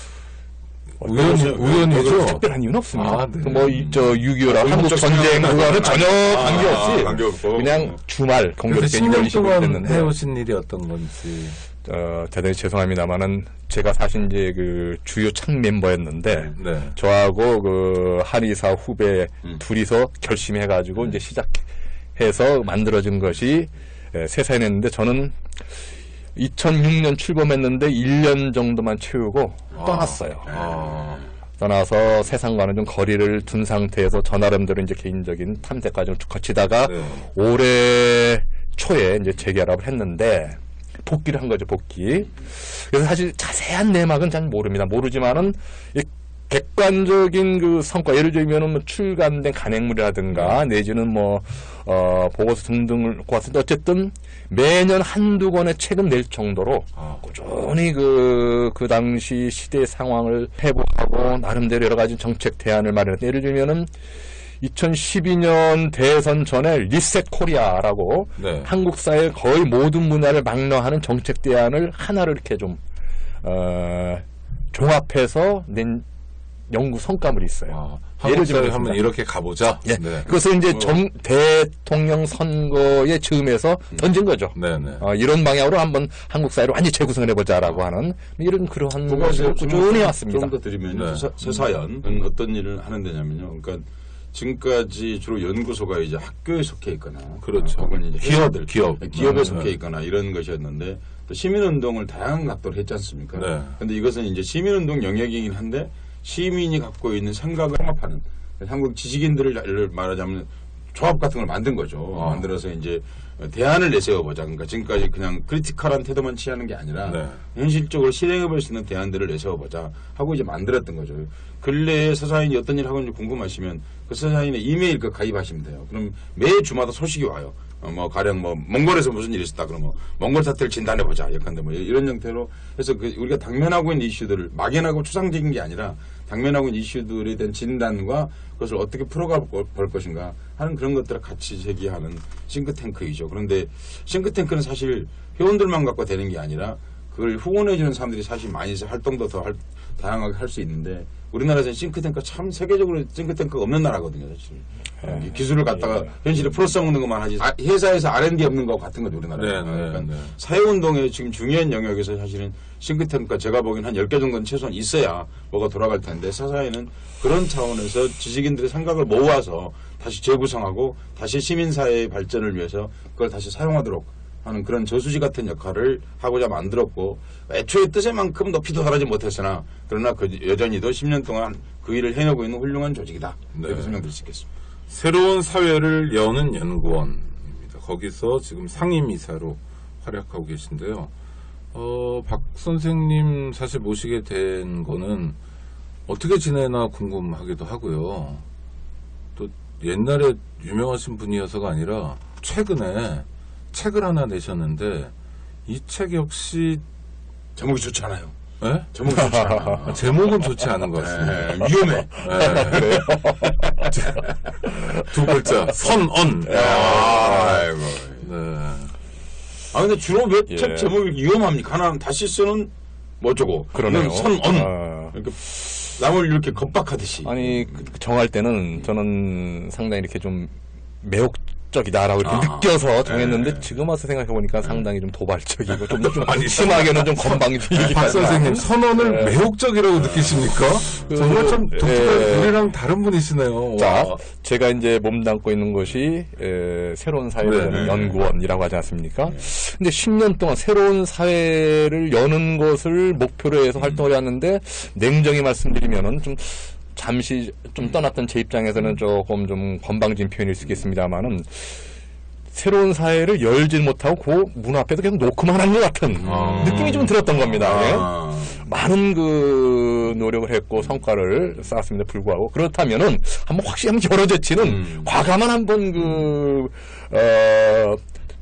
Speaker 1: 우연이죠?
Speaker 3: 특별한 이유는 없습니다.
Speaker 1: 아, 네.
Speaker 3: 뭐 6.25라 한국 전쟁 그거는 전혀 관계없이
Speaker 2: 관계없고.
Speaker 3: 그냥 주말 공교롭게 2월
Speaker 1: 10년
Speaker 3: 25일
Speaker 1: 동안
Speaker 3: 됐는데
Speaker 1: 해오신 일이 어떤 건지.
Speaker 3: 대단히 죄송합니다만은 제가 사실 이제 그 주요 창 멤버였는데
Speaker 1: 네.
Speaker 3: 저하고 그 한의사 후배 둘이서 결심해 가지고 이제 시작해서 만들어진 것이 새사연했는데 저는 2006년 출범했는데 1년 정도만 채우고 떠났어요. 떠나서 세상과는 좀 거리를 둔 상태에서 저 나름대로 이제 개인적인 탐색 과정을 쭉 거치다가
Speaker 1: 네.
Speaker 3: 올해 초에 이제 재결합을 했는데 복귀를 한 거죠, 복귀. 그래서 사실 자세한 내막은 잘 모릅니다. 모르지만은 이 객관적인 그 성과, 예를 들면은 뭐 출간된 간행물이라든가 내지는 뭐 보고서 등등을 고았을 어쨌든 매년 한두 권의 책은 낼 정도로 꾸준히 그 당시 시대 상황을 회복하고 나름대로 여러 가지 정책 대안을 마련했다. 예를 들면은 2012년 대선 전에 리셋 코리아라고
Speaker 1: 네.
Speaker 3: 한국 사회 거의 모든 문화를 막론하는 정책 대안을 하나를 이렇게 좀 종합해서 낸 연구 성과물이 있어요.
Speaker 1: 한국 사회 한번 이렇게 가보자.
Speaker 3: 예.
Speaker 1: 네.
Speaker 3: 그것을 이제 대통령 선거에 즈음해서 던진 거죠.
Speaker 1: 네네.
Speaker 3: 이런 방향으로 한번 한국 사회를 완전히 재구성을 해보자라고 하는 이런 그러한 것을 꾸준히 해왔습니다.
Speaker 2: 좀 더 드리면
Speaker 1: 네.
Speaker 2: 새사연은 어떤 일을 하는 데냐면요. 그러니까 지금까지 주로 연구소가 이제 학교에 속해 있거나,
Speaker 1: 그렇죠.
Speaker 2: 혹은 이제 회사들, 기업에
Speaker 1: 네.
Speaker 2: 속해 있거나 이런 것이었는데 또 시민운동을 다양한 각도로 했지 않습니까?
Speaker 1: 네.
Speaker 2: 근데 이것은 이제 시민운동 영역이긴 한데 시민이 갖고 있는 생각을 통합하는 한국 지식인들을 말하자면 조합 같은 걸 만든 거죠. 만들어서 이제 대안을 내세워보자. 그러니까 지금까지 그냥 크리티컬한 태도만 취하는 게 아니라
Speaker 1: 네.
Speaker 2: 현실적으로 실행해볼 수 있는 대안들을 내세워보자 하고 이제 만들었던 거죠. 근래에 서사인이 어떤 일을 하고 있는지 궁금하시면 그 서사인의 이메일 그 가입하시면 돼요. 그럼 매주마다 소식이 와요. 뭐 가령 뭐 몽골에서 무슨 일이 있었다 그러면 몽골 사태를 진단해보자. 약간데 뭐 이런 형태로 해서 그 우리가 당면하고 있는 이슈들을 막연하고 추상적인 게 아니라 당면하고 있는 이슈들에 대한 진단과 그것을 어떻게 풀어가 볼 것인가 하는 그런 것들을 같이 제기하는 싱크탱크이죠. 그런데 싱크탱크는 사실 회원들만 갖고 되는 게 아니라 그걸 후원해주는 사람들이 사실 많이 있어 활동도 더 다양하게 할 수 있는데 우리나라에서는 싱크탱크가 참 세계적으로 싱크탱크가 없는 나라거든요. 사실. 기술을 갖다가 현실에 풀어서 먹는 것만 하지 회사에서 R&D 없는 거 같은 거죠 우리나라에서. 그러니까 사회운동의 지금 중요한 영역에서 사실은 싱크탱크가 제가 보기엔 한 10개 정도는 최소한 있어야 뭐가 돌아갈 텐데 서사에는 그런 차원에서 지식인들의 생각을 모아서 다시 재구성하고 다시 시민사회의 발전을 위해서 그걸 다시 사용하도록 하는 그런 저수지 같은 역할을 하고자 만들었고 애초에 뜻에만큼 높이도 달하지 못했으나 그러나 여전히도 10년 동안 그 일을 해내고 있는 훌륭한 조직이다. 이렇게 설명드릴 수 있겠습니다.
Speaker 1: 새로운 사회를 여는 연구원입니다. 거기서 지금 상임이사로 활약하고 계신데요. 박 선생님 사실 모시게 된 거는 어떻게 지내나 궁금하기도 하고요. 또 옛날에 유명하신 분이어서가 아니라 최근에 책을 하나 내셨는데 이 책 역시
Speaker 2: 제목이 좋지 않아요.
Speaker 1: 네?
Speaker 2: 제목이 좋지 않아요.
Speaker 1: 제목은 좋지 않은 것 같습니다.
Speaker 2: 위험해.
Speaker 1: 두 글자 선언.
Speaker 2: 아이고.
Speaker 1: 네.
Speaker 2: 근데 주로 왜 책 제목이 위험합니까? 하나는 다시 쓰는 뭐 어쩌고.
Speaker 3: 그러네요.
Speaker 2: 선언. 그러니까 남을 이렇게 겁박하듯이.
Speaker 3: 아니 정할 때는 저는 상당히 이렇게 좀 매혹 적이다라고 이렇게 느껴서 정했는데
Speaker 2: 네.
Speaker 3: 지금 와서 생각해보니까 상당히 좀 도발적이고 좀 심하게는 좀 건방지기까지.
Speaker 1: 박 선생님 선언을 매혹적이라고 느끼십니까? 정말 참 독특한 우리랑 다른 분이시네요.
Speaker 3: 자,
Speaker 1: 와.
Speaker 3: 제가 이제 몸담고 있는 곳이 새로운 사회를
Speaker 1: 네.
Speaker 3: 여는 연구원이라고 하지 않습니까? 근데 10년 동안 새로운 사회를 여는 것을 목표로 해서 활동을 해왔는데 냉정히 말씀드리면은 좀 잠시 좀 떠났던 제 입장에서는 조금 좀 건방진 표현일 수 있겠습니다만은 새로운 사회를 열질 못하고 그 문 앞에서 계속 놓고만 한 것 같은 느낌이 좀 들었던 겁니다. 예? 많은 그 노력을 했고 성과를 쌓았음에도 불구하고 그렇다면은 한번 확실히 한번 열어제치는 과감한 한번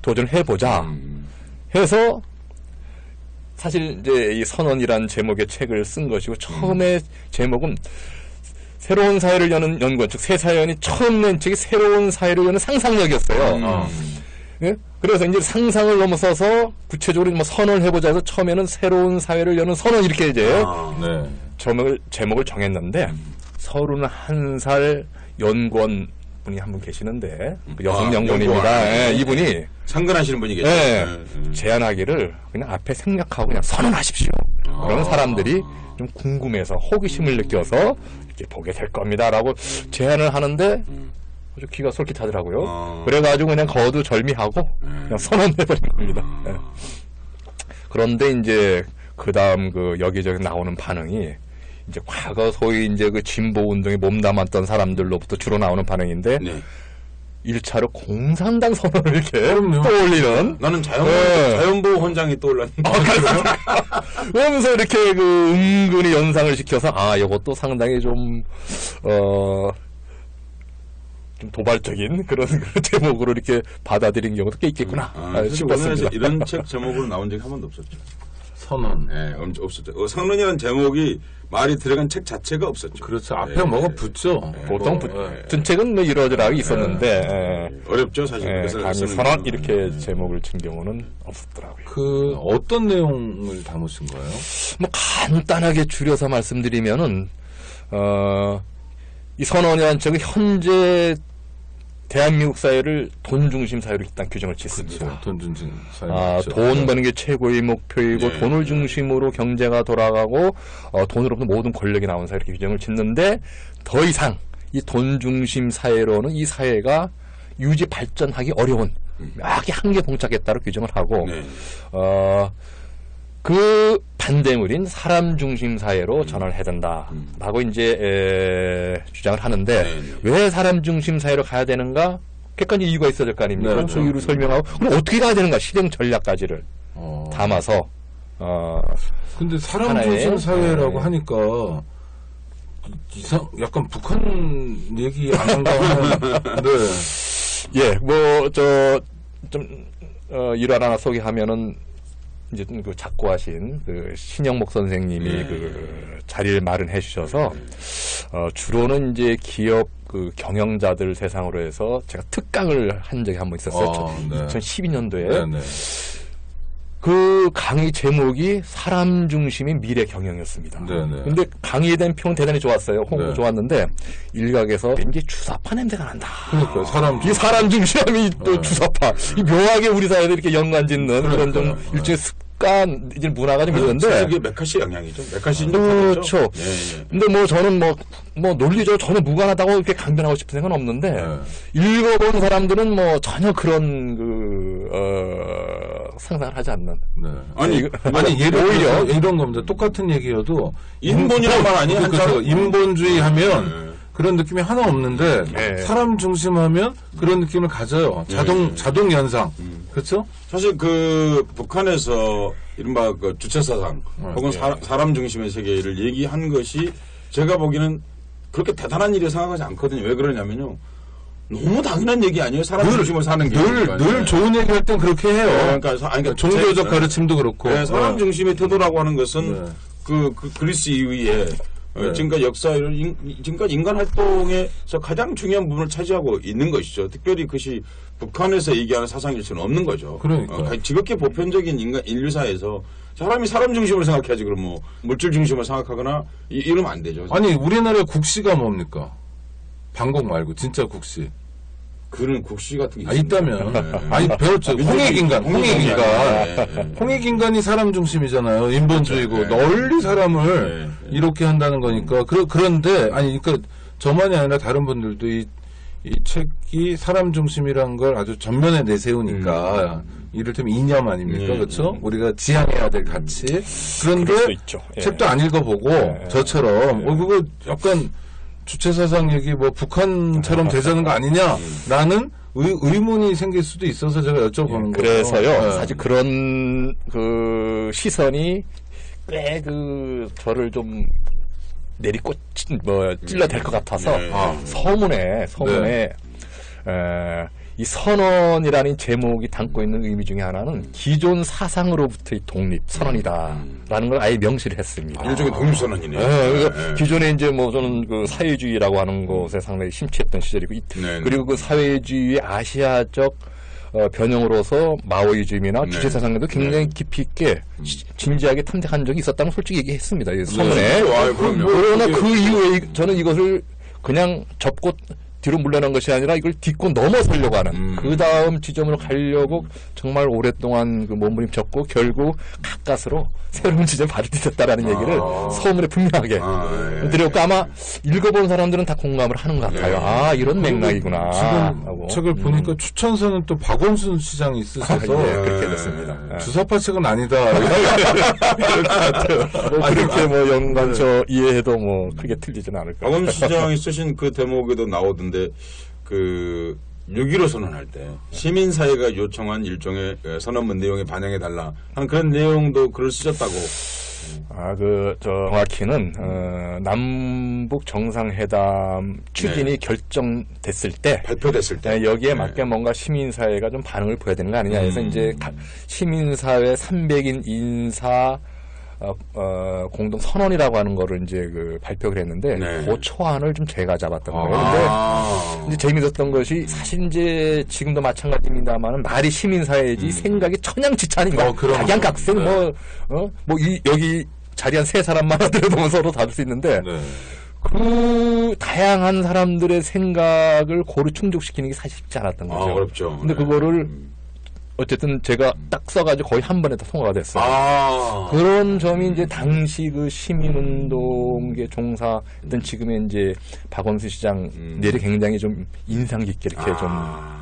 Speaker 3: 도전을 해보자 해서 사실 이제 이 선언이란 제목의 책을 쓴 것이고 처음에 제목은 새로운 사회를 여는 연구원, 즉 새사연이 처음 낸 책이 새로운 사회를 여는 상상력이었어요. 예? 그래서 이제 상상을 넘어서서 구체적으로 뭐 선언을 해보자 해서 처음에는 새로운 사회를 여는 선언 이렇게 이제
Speaker 1: 네.
Speaker 3: 제목을 정했는데 31살 연구원 분이 한 분 계시는데 여성 연구원입니다. 예, 이분이
Speaker 2: 상근하시는 분이 계세요.
Speaker 3: 예, 제안하기를 그냥 앞에 생략하고 그냥 선언하십시오. 그러면 사람들이 좀 궁금해서 호기심을 느껴서 이렇게 보게 될 겁니다라고 제안을 하는데 아주 귀가 솔깃하더라고요. 그래가지고 그냥 거두절미하고 그냥 선언해버린 겁니다. 예. 그런데 이제 그 다음 그 여기저기 나오는 반응이 이제 과거 소위 이제 그 진보 운동에 몸담았던 사람들로부터 주로 나오는 반응인데
Speaker 2: 네.
Speaker 3: 1차로 공산당 선언을 이렇게
Speaker 1: 그럼요.
Speaker 3: 떠올리는
Speaker 2: 나는
Speaker 3: 네.
Speaker 2: 자연보호 헌장이 떠올랐는데.
Speaker 3: 그러면서 이렇게 그 은근히 연상을 시켜서 이것도 상당히 좀 도발적인 그런 제목으로 이렇게 받아들인 경우도 꽤 있겠구나
Speaker 2: 사실
Speaker 3: 싶었습니다.
Speaker 2: 우리나라에서 이런 책 제목으로 나온 적이 한 번도 없었죠.
Speaker 1: 선언.
Speaker 2: 네, 없었죠. 선언이라는 제목이 말이 들어간 책 자체가 없었죠.
Speaker 1: 그렇죠. 앞에 뭐가 붙죠.
Speaker 3: 보통 붙은 책은 뭐 이러저러하게 있었는데
Speaker 2: 어렵죠, 사실. 그래서
Speaker 3: 감히
Speaker 2: 쓰는
Speaker 3: 선언
Speaker 2: 거는.
Speaker 3: 이렇게 제목을 친 경우는 없었더라고요.
Speaker 1: 그 어떤 내용을 담으신 거예요?
Speaker 3: 뭐 간단하게 줄여서 말씀드리면은 이 선언이라는 책은 현재 대한민국 사회를 돈 중심 사회로 일단 규정을 짓습니다.
Speaker 1: 그렇죠. 돈 중심 사회.
Speaker 3: 돈 버는 게 최고의 목표이고
Speaker 2: 네.
Speaker 3: 돈을 중심으로 경제가 돌아가고 돈으로부터 모든 권력이 나온 사회 이렇게 규정을 짓는데 더 이상 이 돈 중심 사회로는 이 사회가 유지 발전하기 어려운 묘하게 한계 봉착했다고 규정을 하고
Speaker 2: 네.
Speaker 3: 그 반대물인 사람 중심 사회로 전환을 해야 된다라고 이제 주장을 하는데
Speaker 2: 네.
Speaker 3: 왜 사람 중심 사회로 가야 되는가? 객관적 이유가 있어야 될 거 아닙니까?
Speaker 1: 네,
Speaker 3: 그 이유를 설명하고 그럼 어떻게 가야 되는가? 실행 전략까지를 담아서
Speaker 1: 근데 사람
Speaker 3: 하나의,
Speaker 1: 중심 사회라고 하니까 약간 북한 얘기 아닌가 하는. 네.
Speaker 3: 예, 일화 하나 소개하면은 이제 그 작고하신 그 신영목 선생님이 그 자리를 마련해 주셔서 주로는 이제 기업 그 경영자들 대상으로 해서 제가 특강을 한 적이 한 번 있었어요.
Speaker 1: 네.
Speaker 3: 2012년도에
Speaker 1: 네네.
Speaker 3: 그 강의 제목이 사람 중심의 미래 경영이었습니다.
Speaker 1: 네네.
Speaker 3: 근데 강의에 대한 평은 대단히 좋았어요. 홍보
Speaker 1: 네.
Speaker 3: 좋았는데 일각에서 왠지 주사파 냄새가 난다.
Speaker 1: 그러니까
Speaker 3: 이 사람 중심이 또 주사파. 이 묘하게 우리 사회에 이렇게 연관짓는 그런 좀
Speaker 1: 그러니까요.
Speaker 3: 일종의 습관, 이제 문화가 좀 있는데.
Speaker 2: 이게 메카시 영향이죠. 메카시
Speaker 3: 그렇죠.
Speaker 2: 예.
Speaker 3: 근데 뭐 저는 뭐 논리적으로 전혀 무관하다고 이렇게 강변하고 싶은 생각은 없는데 읽어본 사람들은 뭐 전혀 그런 상상을 하지 않는.
Speaker 1: 네.
Speaker 2: 아니
Speaker 1: 예를
Speaker 3: 오히려
Speaker 1: 들어서 이런 겁니다. 똑같은 얘기여도
Speaker 2: 인본이란 말 아니에요?
Speaker 1: 그렇죠.
Speaker 2: 한자로?
Speaker 1: 인본주의 하면 그런 느낌이 하나 없는데
Speaker 3: 네.
Speaker 1: 사람 중심하면 그런 느낌을 가져요. 자동 연상. 그렇죠?
Speaker 2: 사실 그 북한에서 이른바 그 주체사상 혹은 사람 중심의 세계를 얘기한 것이 제가 보기에는 그렇게 대단한 일이 생각하지 않거든요. 왜 그러냐면요. 너무 당연한 얘기 아니에요? 사람 중심으로 사는 게.
Speaker 1: 늘 좋은 얘기 할 땐 그렇게 해요.
Speaker 2: 그러니까
Speaker 1: 종교적 가르침도 그렇고.
Speaker 2: 네, 사람 중심의 태도라고 하는 것은
Speaker 1: 네.
Speaker 2: 그 그리스 이후에 지금까지 역사를 지금까지 인간 활동에서 가장 중요한 부분을 차지하고 있는 것이죠. 특별히 그것이 북한에서 얘기하는 사상일 수는 없는 거죠.
Speaker 1: 그러니까.
Speaker 2: 지극히 보편적인 인류사에서 사람이 사람 중심으로 생각해야지 그럼 뭐 물질 중심으로 생각하거나 이러면 안 되죠.
Speaker 1: 아니 우리나라의 국시가 뭡니까? 방공 말고 진짜 국시.
Speaker 2: 그런 국시 같은 게
Speaker 1: 있다면.
Speaker 2: 네.
Speaker 1: 아니, 배웠죠. 홍익인간.
Speaker 2: 네.
Speaker 1: 홍익인간이 사람 중심이잖아요. 인본주의고.
Speaker 2: 그렇죠.
Speaker 1: 널리 사람을 이렇게 한다는 거니까. 그런데, 아니, 그러니까 저만이 아니라 다른 분들도 이 책이 사람 중심이란 걸 아주 전면에 내세우니까. 이를테면 이념 아닙니까? 그렇죠? 우리가 지향해야 될 가치. 그런데
Speaker 3: 그럴 수 있죠. 예.
Speaker 1: 책도 안 읽어보고 저처럼 그거 약간 주체사상 얘기 뭐 북한처럼 되자는 거 아니냐라는 의문이 생길 수도 있어서 제가 여쭤보는 거예요.
Speaker 3: 그래서요. 사실 그런 그 시선이 꽤 저를 좀 내리꽂 찔러댈 것 같아서 서문에 이 선언이라는 제목이 담고 있는 의미 중에 하나는 기존 사상으로부터의 독립 선언이다라는 걸 아예 명시를 했습니다.
Speaker 2: 일종의 독립선언이네요.
Speaker 3: 그러니까 기존에 이제 저는 그 사회주의라고 하는 것에 상당히 심취했던 시절이고, 그리고 그 사회주의의 아시아적 변형으로서 마오이즘이나 주체사상에도 굉장히 깊이 있게 진지하게 탐색한 적이 있었다는 걸 솔직히 얘기했습니다. 이 서문에. 그러나 그 이후에 저는 이것을 그냥 접고 뒤로 물러난 것이 아니라 이걸 딛고 넘어서려고 하는 그 다음 지점으로 가려고 정말 오랫동안 그 몸부림쳤고 결국 가까스로 새로운 지점 발을 디뎠다라는 얘기를 서문에 분명하게 드렸고 아마 읽어본 사람들은 다 공감을 하는 것 같아요. 아 이런 맥락이구나.
Speaker 1: 지금
Speaker 3: 하고.
Speaker 1: 책을 보니까 추천서는 또 박원순 시장이 있으셔서
Speaker 3: 그렇게 됐습니다.
Speaker 1: 주사파 책은 아니다.
Speaker 3: 그렇게 연관쳐 이해해도 크게 틀리지는 않을 거예요.
Speaker 2: 박원순 시장이 쓰신 그 대목에도 나오던데 그 6.15 선언할 때 시민사회가 요청한 일종의 선언문 내용에 반영해달라 하는 그런 내용도 글을 쓰셨다고.
Speaker 3: 정확히는 남북 정상회담 추진이 결정됐을 때
Speaker 2: 발표됐을 때
Speaker 3: 여기에 맞게 뭔가 시민사회가 좀 반응을 보여야 되는 거 아니냐 해서 이제 시민사회 300인 인사 공동 선언이라고 하는 거를 이제 발표를 했는데 그 초안을 좀 제가 잡았던 거예요. 근데 이제 재미있었던 것이 사실 이제 지금도 마찬가지입니다만은 말이 시민사회지 생각이 천양지찬인가. 각양각색 여기 자리한 세 사람만 하더라도 서로 다를 수 있는데 그 다양한 사람들의 생각을 고루 충족시키는 게 사실 쉽지 않았던 거죠.
Speaker 2: 어렵죠.
Speaker 3: 근데 그거를 어쨌든 제가 딱 써가지고 거의 한 번에 다 통과가 됐어요. 그런 점이 이제 당시 그 시민운동에 종사했던 지금의 이제 박원순 시장 내리 굉장히 좀 인상 깊게 이렇게 좀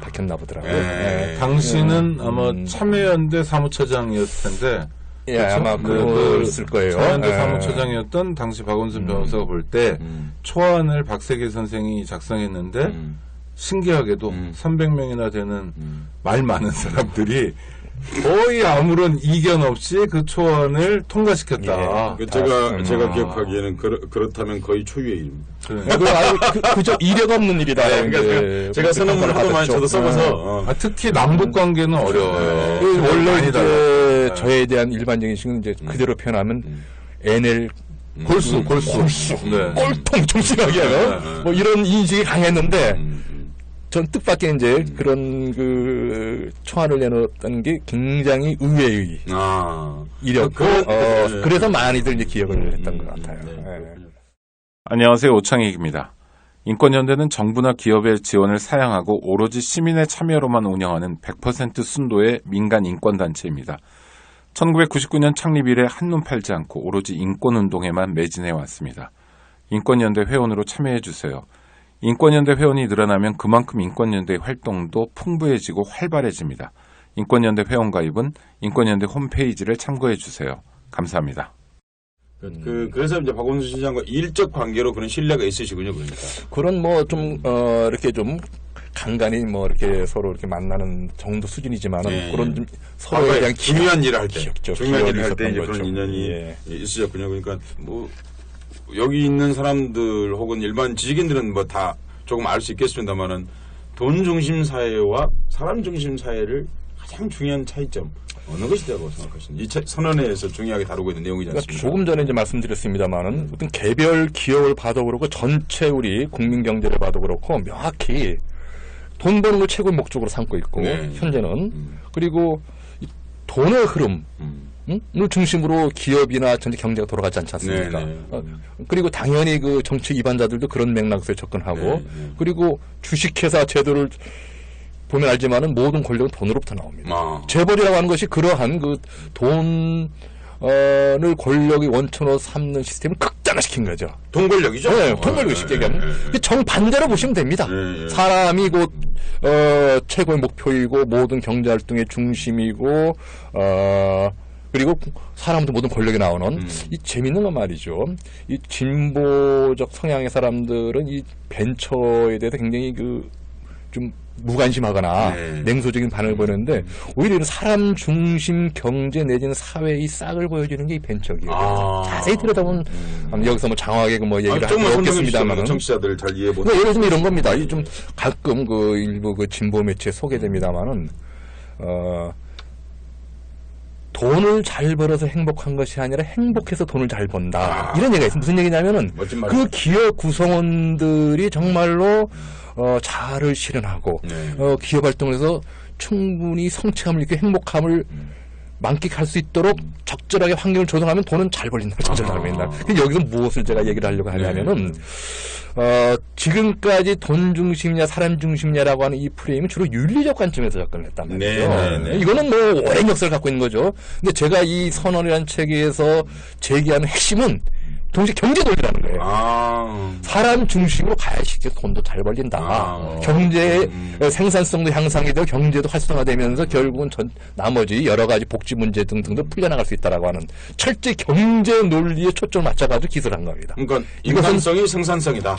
Speaker 3: 박혔나 보더라고요.
Speaker 1: 당시는 아마 참여연대 사무처장이었을 텐데.
Speaker 3: 그렇죠? 아마 그랬을 거예요.
Speaker 1: 참여연대 사무처장이었던 당시 박원순 변호사가 볼 때 초안을 박세계 선생이 작성했는데 신기하게도 300명이나 되는 말 많은 사람들이 거의 아무런 이견 없이 그 초안을 통과시켰다.
Speaker 2: 제가 기억하기에는 그렇다면 거의 초유의입니다.
Speaker 3: 그저 이력 없는 일이다.
Speaker 2: 제가 선언문을 하도 많이 저도 써봐서
Speaker 1: 특히 남북 관계는 어려워요.
Speaker 3: 원래 이제 저에 대한 일반적인 식은 이제 그대로 표현하면 NL 골수 꼴통 정신하게 이런 인식이 강했는데. 전 뜻밖의 이제 그런 초안을 내놓았던 게 굉장히 의외의 이력고, 그래서 많이들 이제 기억을 했던 것 같아요.
Speaker 1: 안녕하세요. 오창익입니다. 인권연대는 정부나 기업의 지원을 사양하고 오로지 시민의 참여로만 운영하는 100% 순도의 민간 인권단체입니다. 1999년 창립 이래 한눈 팔지 않고 오로지 인권운동에만 매진해 왔습니다. 인권연대 회원으로 참여해주세요. 인권연대 회원이 늘어나면 그만큼 인권연대의 활동도 풍부해지고 활발해집니다. 인권연대 회원 가입은 인권연대 홈페이지를 참고해주세요. 감사합니다.
Speaker 2: 그래서 이제 박원순 시장과 일적 관계로 그런 신뢰가 있으시군요, 그러니까.
Speaker 3: 그런 이렇게 좀 간간히 이렇게 서로 이렇게 만나는 정도 수준이지만은 그런 좀 서로에 대한
Speaker 2: 중요한 일을 할 때, 중요한 일을 할 때 이제
Speaker 3: 거죠.
Speaker 2: 그런 인연이 있으셨군요. 그러니까 여기 있는 사람들 혹은 일반 지식인들은 다 조금 알 수 있겠습니다만은 돈 중심 사회와 사람 중심 사회를 가장 중요한 차이점 어느 것이라고 생각하시는지 이 선언에서 중요하게 다루고 있는 내용이지 않습니까?
Speaker 3: 조금 전에 이제 말씀드렸습니다만은 어떤 개별 기업을 봐도 그렇고 전체 우리 국민 경제를 봐도 그렇고 명확히 돈 버는 걸 최고의 목적으로 삼고 있고 현재는 그리고 돈의 흐름 을 중심으로 기업이나 전체 경제가 돌아가지 않지 않습니까? 그리고 당연히 그 정치 이반자들도 그런 맥락에서 접근하고 그리고 주식회사 제도를 보면 알지만은 모든 권력은 돈으로부터 나옵니다. 재벌이라고 하는 것이 그러한 그 돈을 권력의 원천으로 삼는 시스템을 극단화시킨 거죠.
Speaker 2: 동권력이죠?
Speaker 3: 네, 동권력이 쉽게 얘기하면. 정반대로 보시면 됩니다. 사람이 곧, 최고의 목표이고, 모든 경제활동의 중심이고, 그리고 사람도 모든 권력이 나오는 이 재밌는 건 말이죠. 이 진보적 성향의 사람들은 이 벤처에 대해서 굉장히 좀 무관심하거나 냉소적인 반응을 보이는데 오히려 이런 사람 중심 경제 내지는 사회의 싹을 보여주는 게 이 벤처 기업이에요. 자세히 들여다보면 여기서 뭐 장황하게 얘기를 할 수 없겠습니다만
Speaker 2: 정치자들 잘 이해해 보는.
Speaker 3: 예를 들면 이런 겁니다. 좀 가끔 일부 진보 매체에 소개됩니다만은 돈을 잘 벌어서 행복한 것이 아니라 행복해서 돈을 잘 번다. 이런 얘기가 있어요. 무슨 얘기냐면은 그 기업 구성원들이 정말로 자아를 실현하고 기업 활동을 해서 충분히 성취감을 느끼고 행복함을 만끽할 수 있도록 적절하게 환경을 조성하면 돈은 잘 벌린다. 적절하게 벌린다. 근데 여기서 무엇을 제가 얘기를 하려고 하냐면은 지금까지 돈 중심이냐 사람 중심이냐라고 하는 이 프레임은 주로 윤리적 관점에서 접근을 했단 말이죠. 이거는 뭐 오랜 역사를 갖고 있는 거죠. 근데 제가 이 선언이라는 책에서 제기하는 핵심은 동시에 경제 논리라는 거예요. 사람 중심으로 가야 쉽게 돈도 잘 벌린다. 경제의 생산성도 향상이 되고 경제도 활성화되면서 결국은 나머지 여러 가지 복지 문제 등등도 풀려나갈 수 있다라고 하는 철저히 경제 논리에 초점을 맞춰가지고 기술을 한 겁니다.
Speaker 2: 그러니까 인간성이 생산성이다.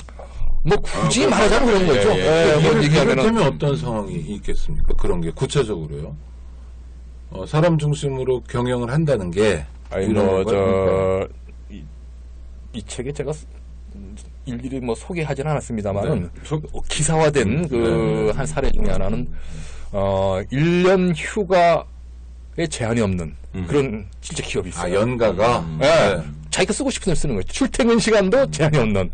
Speaker 3: 뭐 굳이 말하자면 그런 거죠.
Speaker 1: 뭐 이를테면 어떤 상황이 있겠습니까? 그런 게 구체적으로요. 사람 중심으로 경영을 한다는 게 이 책에 제가 일일이 소개하지는 않았습니다만은 기사화된 한 사례 중에 하나는 1년 휴가에 제한이 없는 그런 실제 기업이 있어요. 연가가
Speaker 3: 자기가 쓰고 싶은 대로 쓰는 거예요. 출퇴근 시간도 제한이 없는.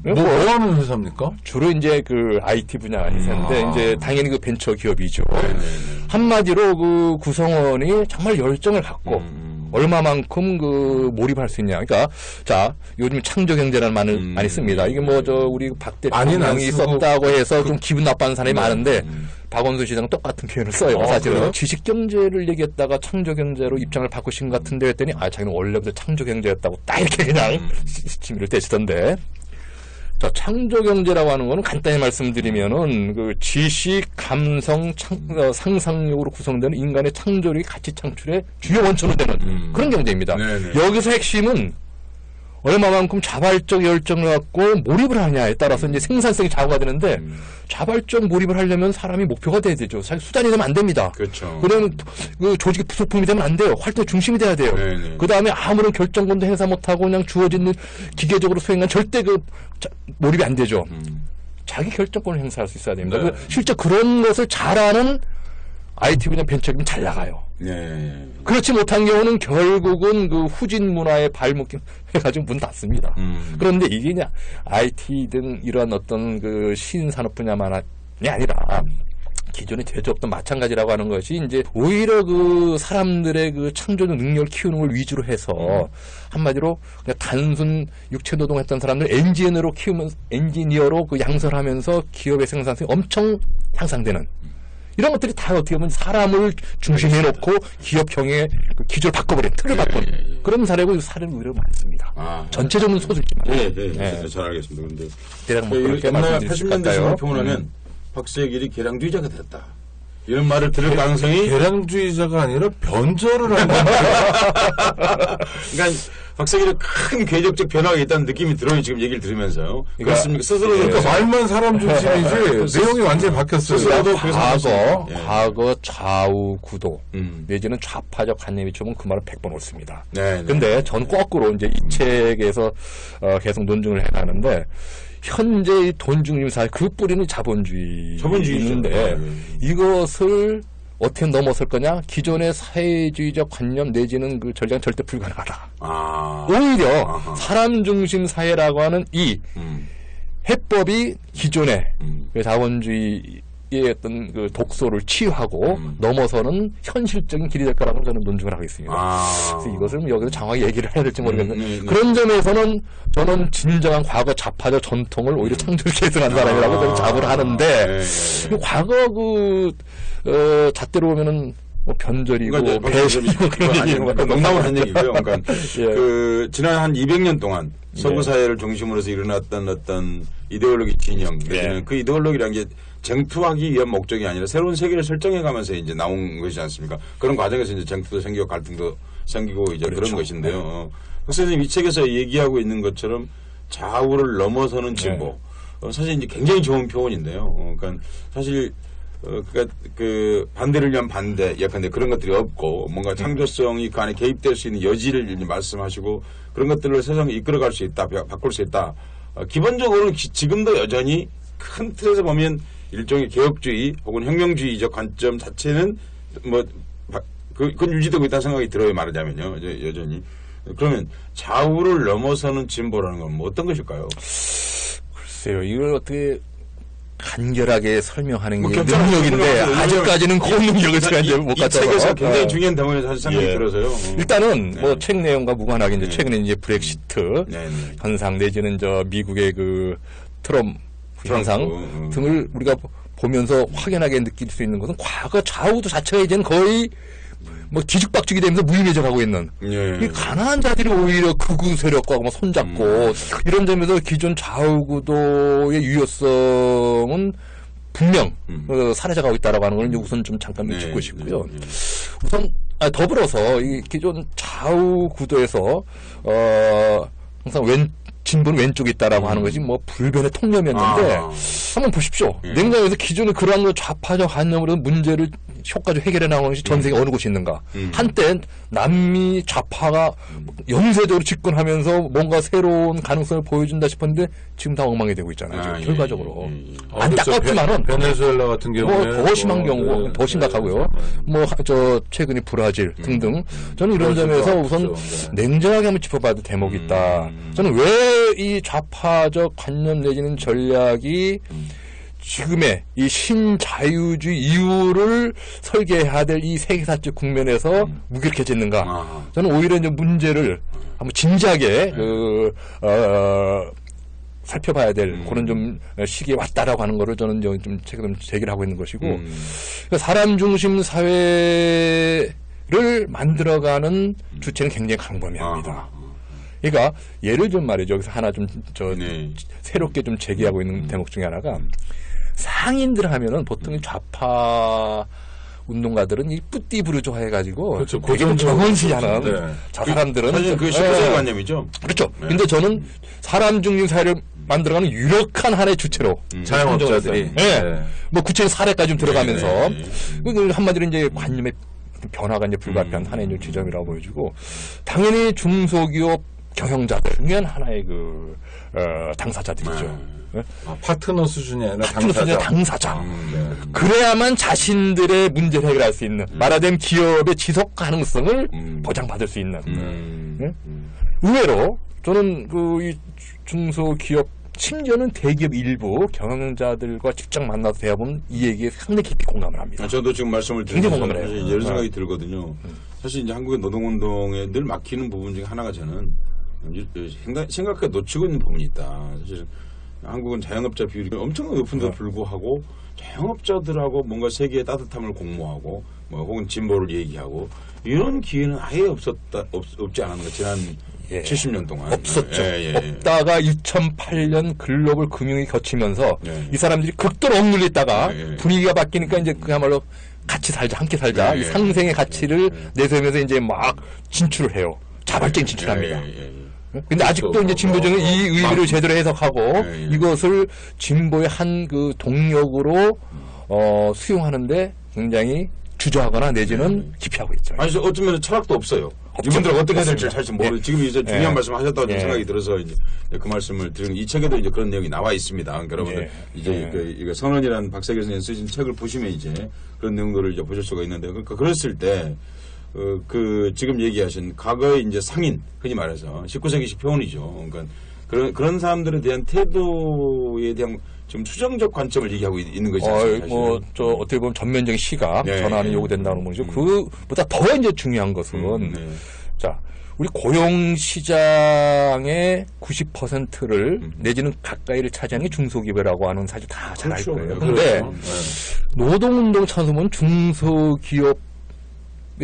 Speaker 1: 뭐 하는 회사입니까?
Speaker 3: 주로 이제 IT 분야 회사인데 이제 당연히 벤처 기업이죠. 한마디로 구성원이 정말 열정을 갖고 얼마만큼 몰입할 수 있냐. 그러니까 자 요즘 창조 경제라는 말을 많이 씁니다. 이게 우리 박 대통령이 썼다고 해서 좀 기분 나빠하는 사람이 많은데 박원순 시장은 똑같은 표현을 써요. 사실은 그래요? 지식 경제를 얘기했다가 창조 경제로 입장을 바꾸신 것 같은데 했더니 자기는 원래부터 창조 경제였다고 딱 이렇게 그냥 취미를 대시던데. 자, 창조 경제라고 하는 거는 간단히 말씀드리면은 지식, 감성, 상상력으로 구성되는 인간의 창조력이 가치 창출의 주요 원천으로 되는 그런 경제입니다. 여기서 핵심은 얼마만큼 자발적 열정을 갖고 몰입을 하냐에 따라서 이제 생산성이 좌우가 되는데 자발적 몰입을 하려면 사람이 목표가 돼야 되죠. 사실 수단이 되면 안 됩니다.
Speaker 2: 그렇죠.
Speaker 3: 그러면 조직의 부속품이 되면 안 돼요. 활동 중심이 돼야 돼요. 그 다음에 아무런 결정권도 행사 못하고 그냥 주어진 기계적으로 수행한 절대 몰입이 안 되죠. 자기 결정권을 행사할 수 있어야 됩니다. 실제 그런 것을 잘하는 IT 분야 벤처기업은 잘 나가요. 그렇지 못한 경우는 결국은 후진 문화에 발목 해가지고 문 닫습니다. 그런데 이게 그냥 IT 등 이러한 어떤 신산업 분야만이 아니라 기존의 제조업도 마찬가지라고 하는 것이 이제 오히려 사람들의 창조적 능력을 키우는 걸 위주로 해서 한마디로 그냥 단순 육체 노동했던 사람들 엔지니어로 양설하면서 기업의 생산성이 엄청 향상되는 이런 것들이 다 어떻게 보면 사람을 중심에 놓고 기업 경영의 기조를 바꿔버린 틀을 바꾼 그런 사례고 사례는 오히려 많습니다. 전체적인 소설지만.
Speaker 2: 잘 알겠습니다. 근데
Speaker 3: 대략 그렇게
Speaker 2: 옛날 80년대 신문평을 하면 박세길이 계량주의자가 됐다. 이런 말을 들을 가능성이
Speaker 1: 계량주의자가 아니라 변절을 한 거예요.
Speaker 2: 그러니까 박세길은 큰 궤적적 변화가 있다는 느낌이 들어요. 지금 얘기를 들으면서요. 그렇습니까? 스스로
Speaker 1: 그러니까 말만 사람 중심이지 내용이 완전히 바뀌었어요.
Speaker 2: 스스로도
Speaker 3: 과거 좌우 구도 내지는 좌파적 관념이 주면 그 말은 100번 옳습니다. 근데 전 거꾸로 이제 이 책에서 계속 논증을 해가는데 현재 돈 중심 사회 그 뿌리는 자본주의인데 이것을 어떻게 넘어설 거냐? 기존의 사회주의적 관념 내지는 전략은 절대 불가능하다. 오히려 사람 중심 사회라고 하는 이 해법이 기존의 자본주의 어떤 그 독소를 치유하고 넘어서는 현실적인 길이 될 거라고 저는 논증을 하고 있습니다. 그래서 이것을 여기서 장황하게 얘기를 해야 될지 모르겠는데 그런 점에서는 저는 진정한 과거 좌파적 전통을 오히려 창조를 계승한 사람이라고 저는 자부를 하는데 과거 잣대로 보면은 뭐 변절이고 배신이고 그런 얘기고
Speaker 2: 농담을 한 얘기고요. 그러니까
Speaker 3: 예.
Speaker 2: 지난 한 200년 동안 서구 사회를 중심으로 해서 일어났던 어떤 이데올로기 진영,
Speaker 3: 예.
Speaker 2: 그 이데올로기라는 게 쟁투하기 위한 목적이 아니라 새로운 세계를 설정해가면서 이제 나온 것이지 않습니까? 그런 과정에서 이제 쟁투도 생기고 갈등도 생기고 이제
Speaker 3: 그렇죠.
Speaker 2: 그런 것인데요. 선생님 이 책에서 얘기하고 있는 것처럼 좌우를 넘어서는 진보. 사실 이제 굉장히 좋은 표현인데요. 그러니까 사실 그러니까 그 반대를 위한 반대, 약간 그런 것들이 없고 뭔가 창조성이 그 안에 개입될 수 있는 여지를 이제 말씀하시고 그런 것들을 세상에 이끌어갈 수 있다, 바꿀 수 있다. 기본적으로는 지금도 여전히 큰 틀에서 보면 일종의 개혁주의 혹은 혁명주의적 관점 자체는 뭐 그건 유지되고 있다는 생각이 들어요. 말하자면요, 여전히. 그러면 좌우를 넘어서는 진보라는 건 뭐 어떤 것일까요?
Speaker 3: 글쎄요, 이걸 어떻게 간결하게 설명하는 게
Speaker 2: 겹쳐서
Speaker 3: 능력인데 아직까지는 그 능력을 제가 이제 못
Speaker 2: 이
Speaker 3: 갖춰서
Speaker 2: 책에서 굉장히 중요한 대목이 사실 생각이
Speaker 3: 예.
Speaker 2: 들어서요.
Speaker 3: 일단은
Speaker 2: 네.
Speaker 3: 뭐 책 내용과 무관하게 이제
Speaker 2: 네.
Speaker 3: 최근에 이제 브렉시트
Speaker 2: 네, 네.
Speaker 3: 현상 내지는 저 미국의 그 트럼프 현상 등을 우리가 보면서 확연하게 느낄 수 있는 것은 과거 좌우도 자체가 이제는 거의 뭐 뒤죽박죽이 되면서 무의미해져 가고 있는
Speaker 2: 예.
Speaker 3: 이 가난한 자들이 오히려 극우 세력과 뭐 손잡고 이런 점에서 기존 좌우구도의 유효성은 분명 사라져가고 있다라고 하는 걸 이제 우선 좀 잠깐
Speaker 2: 네,
Speaker 3: 짚고 싶고요.
Speaker 2: 네, 네.
Speaker 3: 우선 더불어서 이 기존 좌우 구도에서 항상 진보는 왼쪽에 있다라고 하는 것이 뭐 불변의 통념이었는데 한번 보십시오. 냉장에서 기존의 그러한 좌파적 관념으로 문제를 효과적으로 해결해 나가는 것이 전 세계 어느 곳이 있는가. 한때 남미 좌파가 연쇄적으로 집권하면서 뭔가 새로운 가능성을 보여준다 싶었는데 지금 다 엉망이 되고 있잖아요. 지금 결과적으로. 안타깝지만은
Speaker 1: 베네수엘라 같은 경우에
Speaker 3: 더 심한 경우 더 심각하고요. 뭐 최근에 브라질 등등 저는 이런 점에서 우선 냉정하게 한번 짚어봐도 대목이 있다. 저는 왜 이 좌파적 관념 내지는 전략이 지금의 이 신자유주의 이후를 설계해야 될 이 세계사적 국면에서 무기력해졌는가? 저는 오히려 이제 문제를 한번 진지하게 살펴봐야 될 그런 좀 시기에 왔다라고 하는 거를 저는 좀 최근 제기를 하고 있는 것이고 그러니까 사람 중심 사회를 만들어가는 주체는 굉장히 광범위합니다. 그러니까 예를 좀 말이죠. 여기서 하나 좀 새롭게 좀 제기하고 있는 대목 중에 하나가 상인들 하면은 보통 좌파 운동가들은 이 뿌띠부르주아 해가지고
Speaker 1: 그렇죠.
Speaker 3: 되게 정원시하는
Speaker 1: 네.
Speaker 3: 저 사람들은
Speaker 2: 사실 그 19세기 관념이죠.
Speaker 3: 그렇죠. 근데 저는 사람 중심 사회를 만들어가는 유력한 하나의 주체로
Speaker 1: 자영업자들이
Speaker 3: 뭐 구체적인 사례까지 좀 들어가면서 한마디로 이제 관념의 변화가 이제 불가피한 하나의 지점이라고 보여지고 당연히 중소기업 경영자들 중엔 하나의 당사자들이죠.
Speaker 1: 파트너 수준이 아니라
Speaker 3: 파트너 수준의 당사자. 그래야만 자신들의 문제를 해결할 수 있는 말하자면 기업의 지속 가능성을 보장받을 수 있는. 의외로 저는 이 중소기업 심지어는 대기업 일부 경영자들과 직접 만나서 대화보면 이 얘기에 상당히 깊이 공감을 합니다.
Speaker 2: 저도 지금 말씀을
Speaker 3: 굉장히
Speaker 2: 드리면서
Speaker 3: 공감을 해요.
Speaker 2: 이런 생각이 들거든요. 사실 이제 한국의 노동운동에 늘 막히는 부분 중에 하나가 저는 생각하게 놓치고 있는 부분이 있다. 사실 한국은 자영업자 비율이 엄청나게 높은데도 불구하고 자영업자들하고 뭔가 세계의 따뜻함을 공모하고 뭐 혹은 진보를 얘기하고 이런 기회는 아예 없지 않았는가 지난 70년 동안
Speaker 3: 없었죠. 없다가 2008년 글로벌 금융이 겹치면서 이 사람들이 극도로 억눌렸다가 분위기가 바뀌니까 이제 그야말로 같이 살자, 함께 살자, 이 상생의 가치를 내세우면서 이제 막 진출을 해요. 자발적인 진출합니다. 근데 아직도 이제 진보정은 이 의미를 제대로 해석하고 이것을 진보의 한 동력으로 수용하는데 굉장히 주저하거나 내지는 기피하고 있죠.
Speaker 2: 아니, 어쩌면 철학도 없어요. 이분들은 어떻게 해야 될지 사실 모르고 지금 이제 중요한 말씀 하셨다고 생각이 들어서 이제 그 말씀을 드리는 이 책에도 이제 그런 내용이 나와 있습니다. 그러니까 여러분들 이제 이거 선언이라는 박세길 선생님 쓰신 책을 보시면 이제 그런 내용들을 이제 보실 수가 있는데 그러니까 그랬을 때 지금 얘기하신 과거의 이제 상인 흔히 말해서 19세기식 표현이죠. 그러니까 그런 사람들에 대한 태도에 대한 지금 수정적 관점을 얘기하고 있는 거지 않습니까?
Speaker 3: 어떻게 보면 전면적인 시각,
Speaker 2: 네.
Speaker 3: 전환이 요구된다는 거죠. 그보다 더 이제 중요한 것은,
Speaker 2: 네.
Speaker 3: 자, 우리 고용시장의 90%를 내지는 가까이를 차지하는 게 중소기업이라고 하는 사실 다 잘 알
Speaker 2: 그렇죠.
Speaker 3: 거예요.
Speaker 2: 네,
Speaker 3: 근데
Speaker 2: 그렇죠.
Speaker 3: 노동운동 차원에서는 중소기업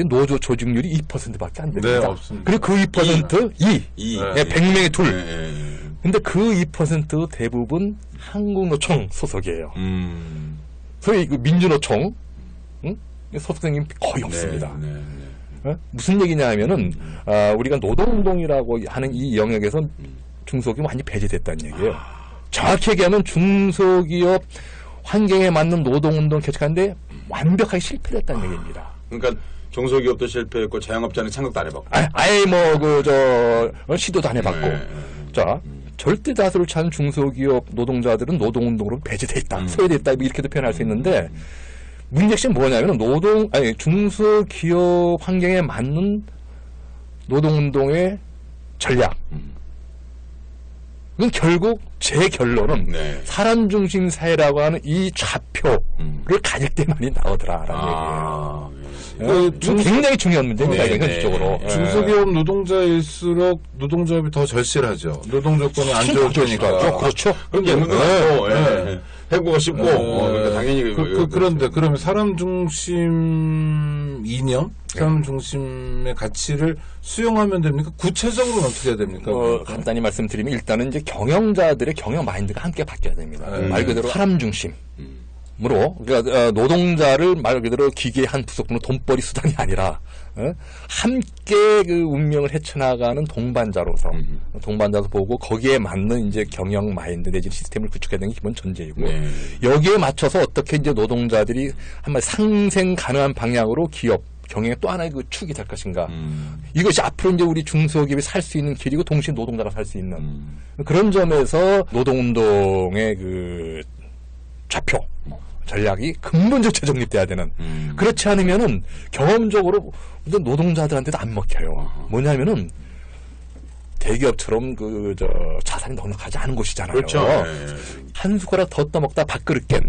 Speaker 3: 노조 조직률이 2%밖에 안 됩니다.
Speaker 1: 네, 없습니다.
Speaker 3: 그리고 그 2% 2.
Speaker 2: 이.
Speaker 3: 네, 100명에 둘.
Speaker 2: 네.
Speaker 3: 근데 그 2% 대부분 한국노총 소속이에요. 소위 그 민주노총 소속생님 거의 없습니다.
Speaker 2: 네, 네, 네.
Speaker 3: 무슨 얘기냐 하면은 우리가 노동운동이라고 하는 이 영역에서 중소기업 완전히 배제됐다는 얘기예요. 정확히 얘기하면 중소기업 환경에 맞는 노동운동 개척하는데 완벽하게 실패했다는 얘기입니다.
Speaker 2: 그러니까 중소기업도 실패했고 자영업자는 생각도 안 해봤고.
Speaker 3: 아예 시도도 안 해봤고.
Speaker 2: 네.
Speaker 3: 자, 절대 다수를 찾는 중소기업 노동자들은 노동운동으로 배제돼 있다, 소외돼 있다, 이렇게도 표현할 수 있는데, 문제 핵심 뭐냐면 중소기업 환경에 맞는 노동운동의 전략. 그건 결국 제 결론은
Speaker 2: 네.
Speaker 3: 사람 중심 사회라고 하는 이 좌표를 가질 때만이 나오더라라는 얘기예요. 굉장히 중요한 문제입니다.
Speaker 2: 네,
Speaker 3: 이건 현실적으로.
Speaker 2: 네.
Speaker 1: 중소기업 노동자일수록 노동조합이 더 절실하죠. 노동 조건이 안 좋을 테니까.
Speaker 3: 그렇죠.
Speaker 2: 그럼 예능도 많고, 해고가 쉽고, 그러니까 당연히.
Speaker 1: 그런데 그러면 사람 중심 이념, 사람 중심의 가치를 수용하면 됩니까? 구체적으로는 어떻게 해야 됩니까?
Speaker 3: 간단히 말씀드리면 일단은 이제 경영자들의 경영 마인드가 함께 바뀌어야 됩니다. 말 그대로 사람 중심. 으로 그러니까 노동자를 말 그대로 기계의 한 부속품으로 돈벌이 수단이 아니라 함께 그 운명을 헤쳐나가는 동반자로서 보고 거기에 맞는 이제 경영 마인드 내지 시스템을 구축해야 되는 게 기본 전제이고 여기에 맞춰서 어떻게 이제 노동자들이 한마디 상생 가능한 방향으로 기업 경영의 또 하나의 그 축이 될 것인가. 이것이 앞으로 이제 우리 중소기업이 살 수 있는 길이고 동시에 노동자가 살 수 있는 그런 점에서 노동운동의 그 좌표 전략이 근본적으로 재정립돼야 되는. 그렇지 않으면은 경험적으로 노동자들한테도 안 먹혀요. 뭐냐면은 대기업처럼 자산이 넉넉하지 않은 곳이잖아요.
Speaker 2: 그렇죠.
Speaker 3: 한 숟가락 더 떠먹다 밥그릇 깬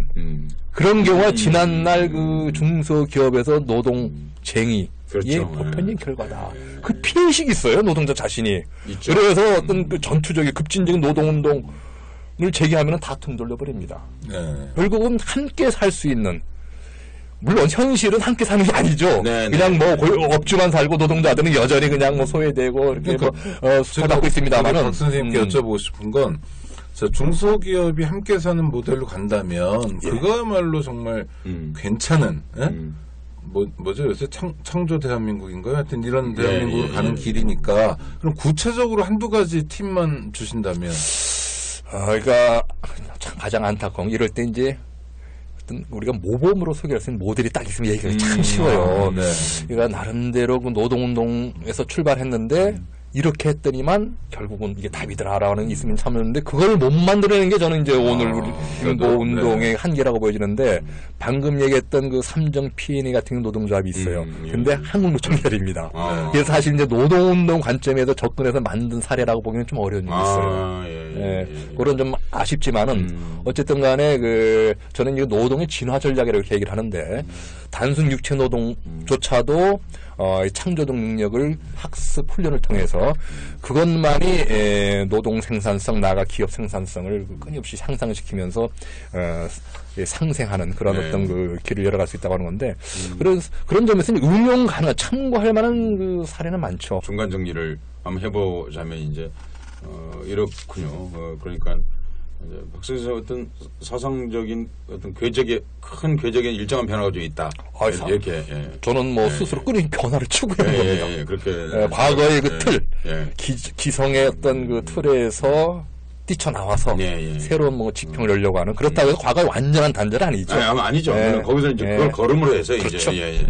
Speaker 3: 그런 경우가 지난날 그 중소기업에서 노동쟁이
Speaker 2: 그렇죠.
Speaker 3: 보편적인 결과다. 그 피해의식이 있어요, 노동자 자신이.
Speaker 2: 있죠.
Speaker 3: 그래서 어떤 그 전투적인 급진적인 노동운동을 제기하면 다 퉁돌려버립니다. 결국은 함께 살 수 있는, 물론 현실은 함께 사는 게 아니죠. 그냥 업주만 살고 노동자들은 여전히 그냥 소외되고 이렇게 수탈받고 있습니다만은.
Speaker 1: 박 선생님께 여쭤보고 싶은 건, 중소기업이 함께 사는 모델로 간다면 그거야말로 정말 괜찮은 뭐죠? 요새 창조 대한민국인가요? 하여튼 이런 대한민국으로 가는 길이니까. 그럼 구체적으로 한두 가지 팁만 주신다면.
Speaker 3: 그러니까 참 가장 안타까운 이럴 때 이제 어떤 우리가 모범으로 소개할 수 있는 모델이 딱 있으면 얘기가 참 쉬워요. 그러니까 나름대로 그 노동운동에서 출발했는데 이렇게 했더니만 결국은 이게 답이더라라는 있으면 참였는데 그걸 못 만들어내는 게 저는 이제 오늘 우리 운동의 한계라고 보여지는데 방금 얘기했던 그 삼정 P&E 같은 노동조합이 있어요. 근데 한국노총결입니다. 그래서 사실 이제 노동운동 관점에서 접근해서 만든 사례라고 보기는 좀 어려운 점이 있어요. 그런 좀 아쉽지만은 어쨌든 간에 저는 이 노동의 진화 전략이라고 이렇게 얘기를 하는데 단순 육체 노동조차도 창조적 능력을 학습 훈련을 통해서 그것만이 노동 생산성 나아가 기업 생산성을 끊임없이 향상시키면서 상생하는 그런 어떤 그 길을 열어갈 수 있다고 하는 건데 그런 점에서는 응용 가능 참고할 만한 그 사례는 많죠.
Speaker 2: 중간 정리를 한번 해보자면 이제 이렇군요. 그러니까 박 선생 어떤 사상적인 어떤 큰 궤적인 일정한 변화가 좀 있다. 이렇게
Speaker 3: 저는 스스로 끊임 변화를 추구하는 겁니다.
Speaker 2: 그렇게
Speaker 3: 과거의 그 틀, 기성의 어떤 그 틀에서 뛰쳐나와서 새로운 지평을 열려고 하는 그렇다고 해서 과거의 완전한 단절은 아니죠.
Speaker 2: 아니죠. 거기서 이제 그걸 걸음으로 해서
Speaker 3: 그렇죠.
Speaker 2: 이제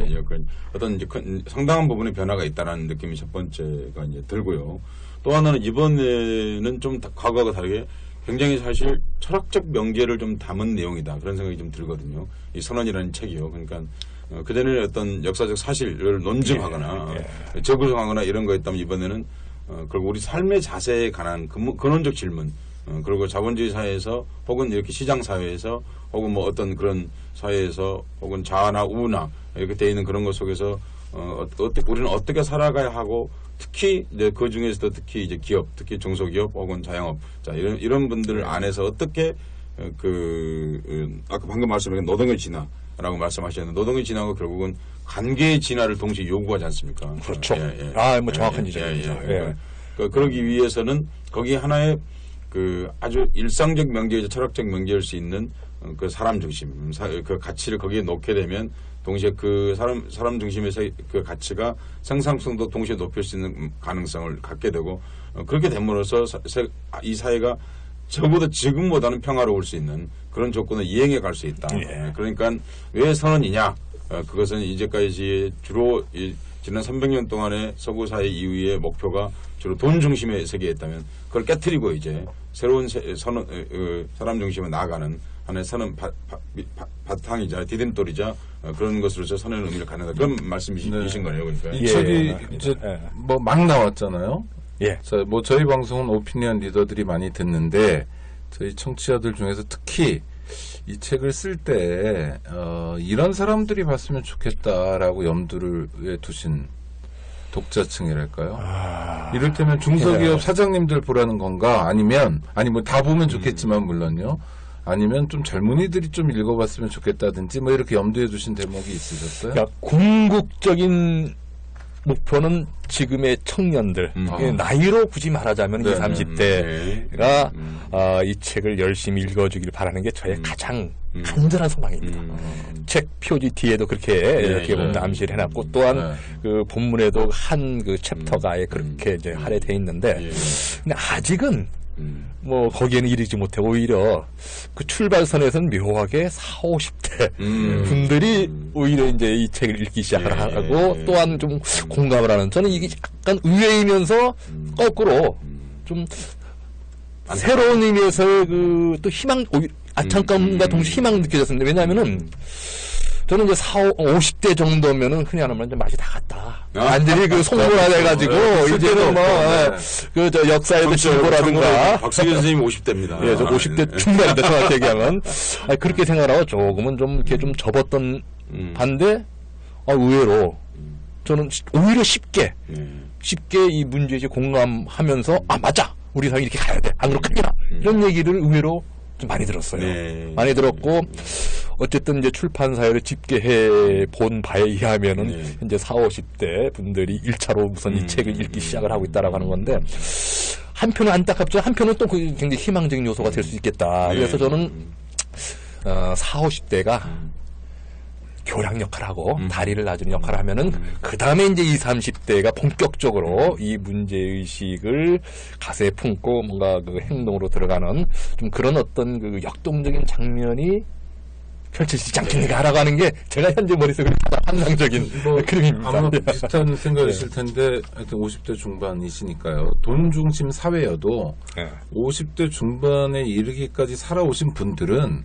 Speaker 2: 어떤 이제 상당한 부분의 변화가 있다라는 느낌이 첫 번째가 이제 들고요. 또 하나는 이번에는 좀 과거와 다르게 굉장히 사실 철학적 명제를 좀 담은 내용이다. 그런 생각이 좀 들거든요. 이 선언이라는 책이요. 그러니까 그전에는 어떤 역사적 사실을 논증하거나 재구성하거나 이런 거 있다면 이번에는 결국 우리 삶의 자세에 관한 근원적 질문 그리고 자본주의 사회에서 혹은 이렇게 시장 사회에서 혹은 뭐 어떤 그런 사회에서 혹은 좌나 우나 이렇게 돼 있는 그런 것 속에서 우리는 어떻게 살아가야 하고 특히 이제 그 중에서도 특히 이제 기업, 특히 중소기업 혹은 자영업 자 이런 분들 안에서 어떻게 아까 방금 말씀하신 노동의 진화라고 말씀하셨는데 노동의 진화가 결국은 관계의 진화를 동시에 요구하지 않습니까?
Speaker 3: 그렇죠.
Speaker 2: 예.
Speaker 3: 뭐 정확한 지적입니다.
Speaker 2: 그러기 위해서는 거기 하나의 아주 일상적 명제이자 철학적 명제일 수 있는 그 사람 중심, 그 가치를 거기에 놓게 되면 동시에 그 사람 중심에서 그 가치가 생산성도 동시에 높일 수 있는 가능성을 갖게 되고 그렇게 됨으로써 이 사회가 적어도 지금보다는 평화로울 수 있는 그런 조건을 이행해 갈 수 있다. 그러니까 왜 선언이냐? 그것은 이제까지 주로 지난 300년 동안의 서구 사회 이후의 목표가 주로 돈 중심의 세계였다면 그걸 깨트리고 이제 새로운 사람 중심으로 나아가는 하나의 선언 바탕이자 디딤돌이자 그런 것으로서 선언의 의미를 갖는다. 그런 말씀이신 거네요. 그러니까.
Speaker 1: 이 책이 이제 뭐 막 나왔잖아요.
Speaker 3: 예.
Speaker 1: 뭐 저희 방송은 오피니언 리더들이 많이 듣는데 저희 청취자들 중에서 특히 이 책을 쓸 때 이런 사람들이 봤으면 좋겠다라고 염두를 두신 독자층이랄까요? 이를테면 중소기업 사장님들 보라는 건가? 아니 뭐 다 보면 좋겠지만 물론요. 아니면 좀 젊은이들이 좀 읽어봤으면 좋겠다든지 뭐 이렇게 염두에 두신 대목이 있으셨어요?
Speaker 3: 그러니까 궁극적인 목표는 지금의 청년들 나이로 굳이 말하자면 20, 30대가 이 책을 열심히 읽어주길 바라는 게 저의 가장 간절한 소망입니다. 책 표지 뒤에도 그렇게 이렇게 보면 암시를 해놨고 또한 그 본문에도 한 그 챕터가 아예 그렇게 이제 할애돼 있는데 근데 아직은 뭐 거기에는 이르지 못하고 오히려 그 출발선에서는 묘하게 40, 50대 분들이 오히려 이제 이 책을 읽기 시작을 하고 또한 좀 공감을 하는 저는 이게 약간 의외이면서 거꾸로 좀 새로운 의미에서의 그 또 희망 안타까움과 동시에 희망 느껴졌습니다. 왜냐하면은 저는 이제 50대 정도면은 흔히 하는 말 맛이 다 갔다. 완전히 그 송골화돼가지고 이제는 뭐 그 저 역사에도 진보라든가.
Speaker 2: 박수현 선생님 50대입니다.
Speaker 3: 예, 저 50대 중반인데 정확히 얘기하면 그렇게 생각하고 조금은 좀 이렇게 좀 접었던 반대. 의외로 저는 오히려 쉽게 이 문제에 공감하면서 맞아 우리 사회 이렇게 가야 돼 안 그렇겠구나 이런 얘기를 의외로 좀 많이 들었어요. 많이 들었고 어쨌든 이제 출판사를 집계해 본 바에 의하면은 현재 40, 50대 분들이 1차로 우선 이 책을 읽기 시작을 하고 있다라고 하는 건데 한편은 안타깝죠. 한편은 또 굉장히 희망적인 요소가 될 수 있겠다. 그래서 저는 40, 50대가 교량 역할하고 다리를 놔주는 역할을 하면은 그 다음에 이제 20, 30대가 본격적으로 이 문제의식을 가슴에 품고 뭔가 그 행동으로 들어가는 좀 그런 어떤 그 역동적인 장면이 펼쳐지지 않겠는가라고 하는 게 제가 현재 머릿속에 가장 환상적인 그림입니다.
Speaker 1: 아마 비슷한 생각이실 텐데 하여튼 50대 중반이시니까요. 돈 중심 사회여도 50대 중반에 이르기까지 살아오신 분들은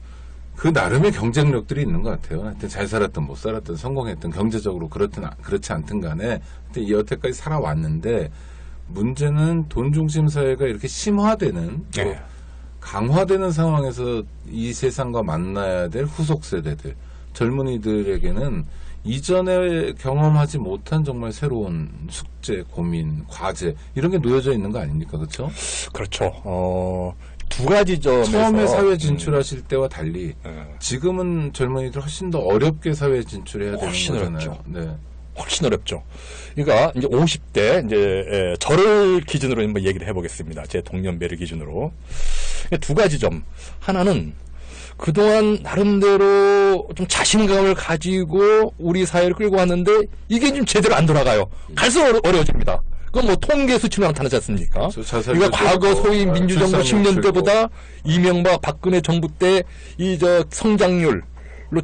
Speaker 1: 그 나름의 경쟁력들이 있는 것 같아요. 하여튼 잘 살았든 못 살았든 성공했든 경제적으로 그렇든 그렇지 않든 간에 하여튼 여태까지 살아왔는데 문제는 돈 중심 사회가 이렇게 심화되는 또 강화되는 상황에서 이 세상과 만나야 될 후속 세대들 젊은이들에게는 이전에 경험하지 못한 정말 새로운 숙제, 고민, 과제 이런 게 놓여져 있는 거 아닙니까? 그렇죠?
Speaker 3: 그렇죠. 두 가지 점에서
Speaker 1: 처음에 사회 진출하실 때와 달리 지금은 젊은이들 훨씬 더 어렵게 사회에 진출해야 되는 거잖아요.
Speaker 3: 어렵죠.
Speaker 1: 네.
Speaker 3: 훨씬 어렵죠. 그러니까 이제 50대 이제 저를 기준으로 한번 얘기를 해보겠습니다. 제 동년배를 기준으로 두 가지 점. 하나는 그동안 나름대로 좀 자신감을 가지고 우리 사회를 끌고 왔는데 이게 좀 제대로 안 돌아가요. 갈수록 어려워집니다. 그건 뭐 통계 수치로 나타나지 않습니까? 이거 과거 소위 민주정부 10년 때보다 이명박 박근혜 정부 때 이 성장률로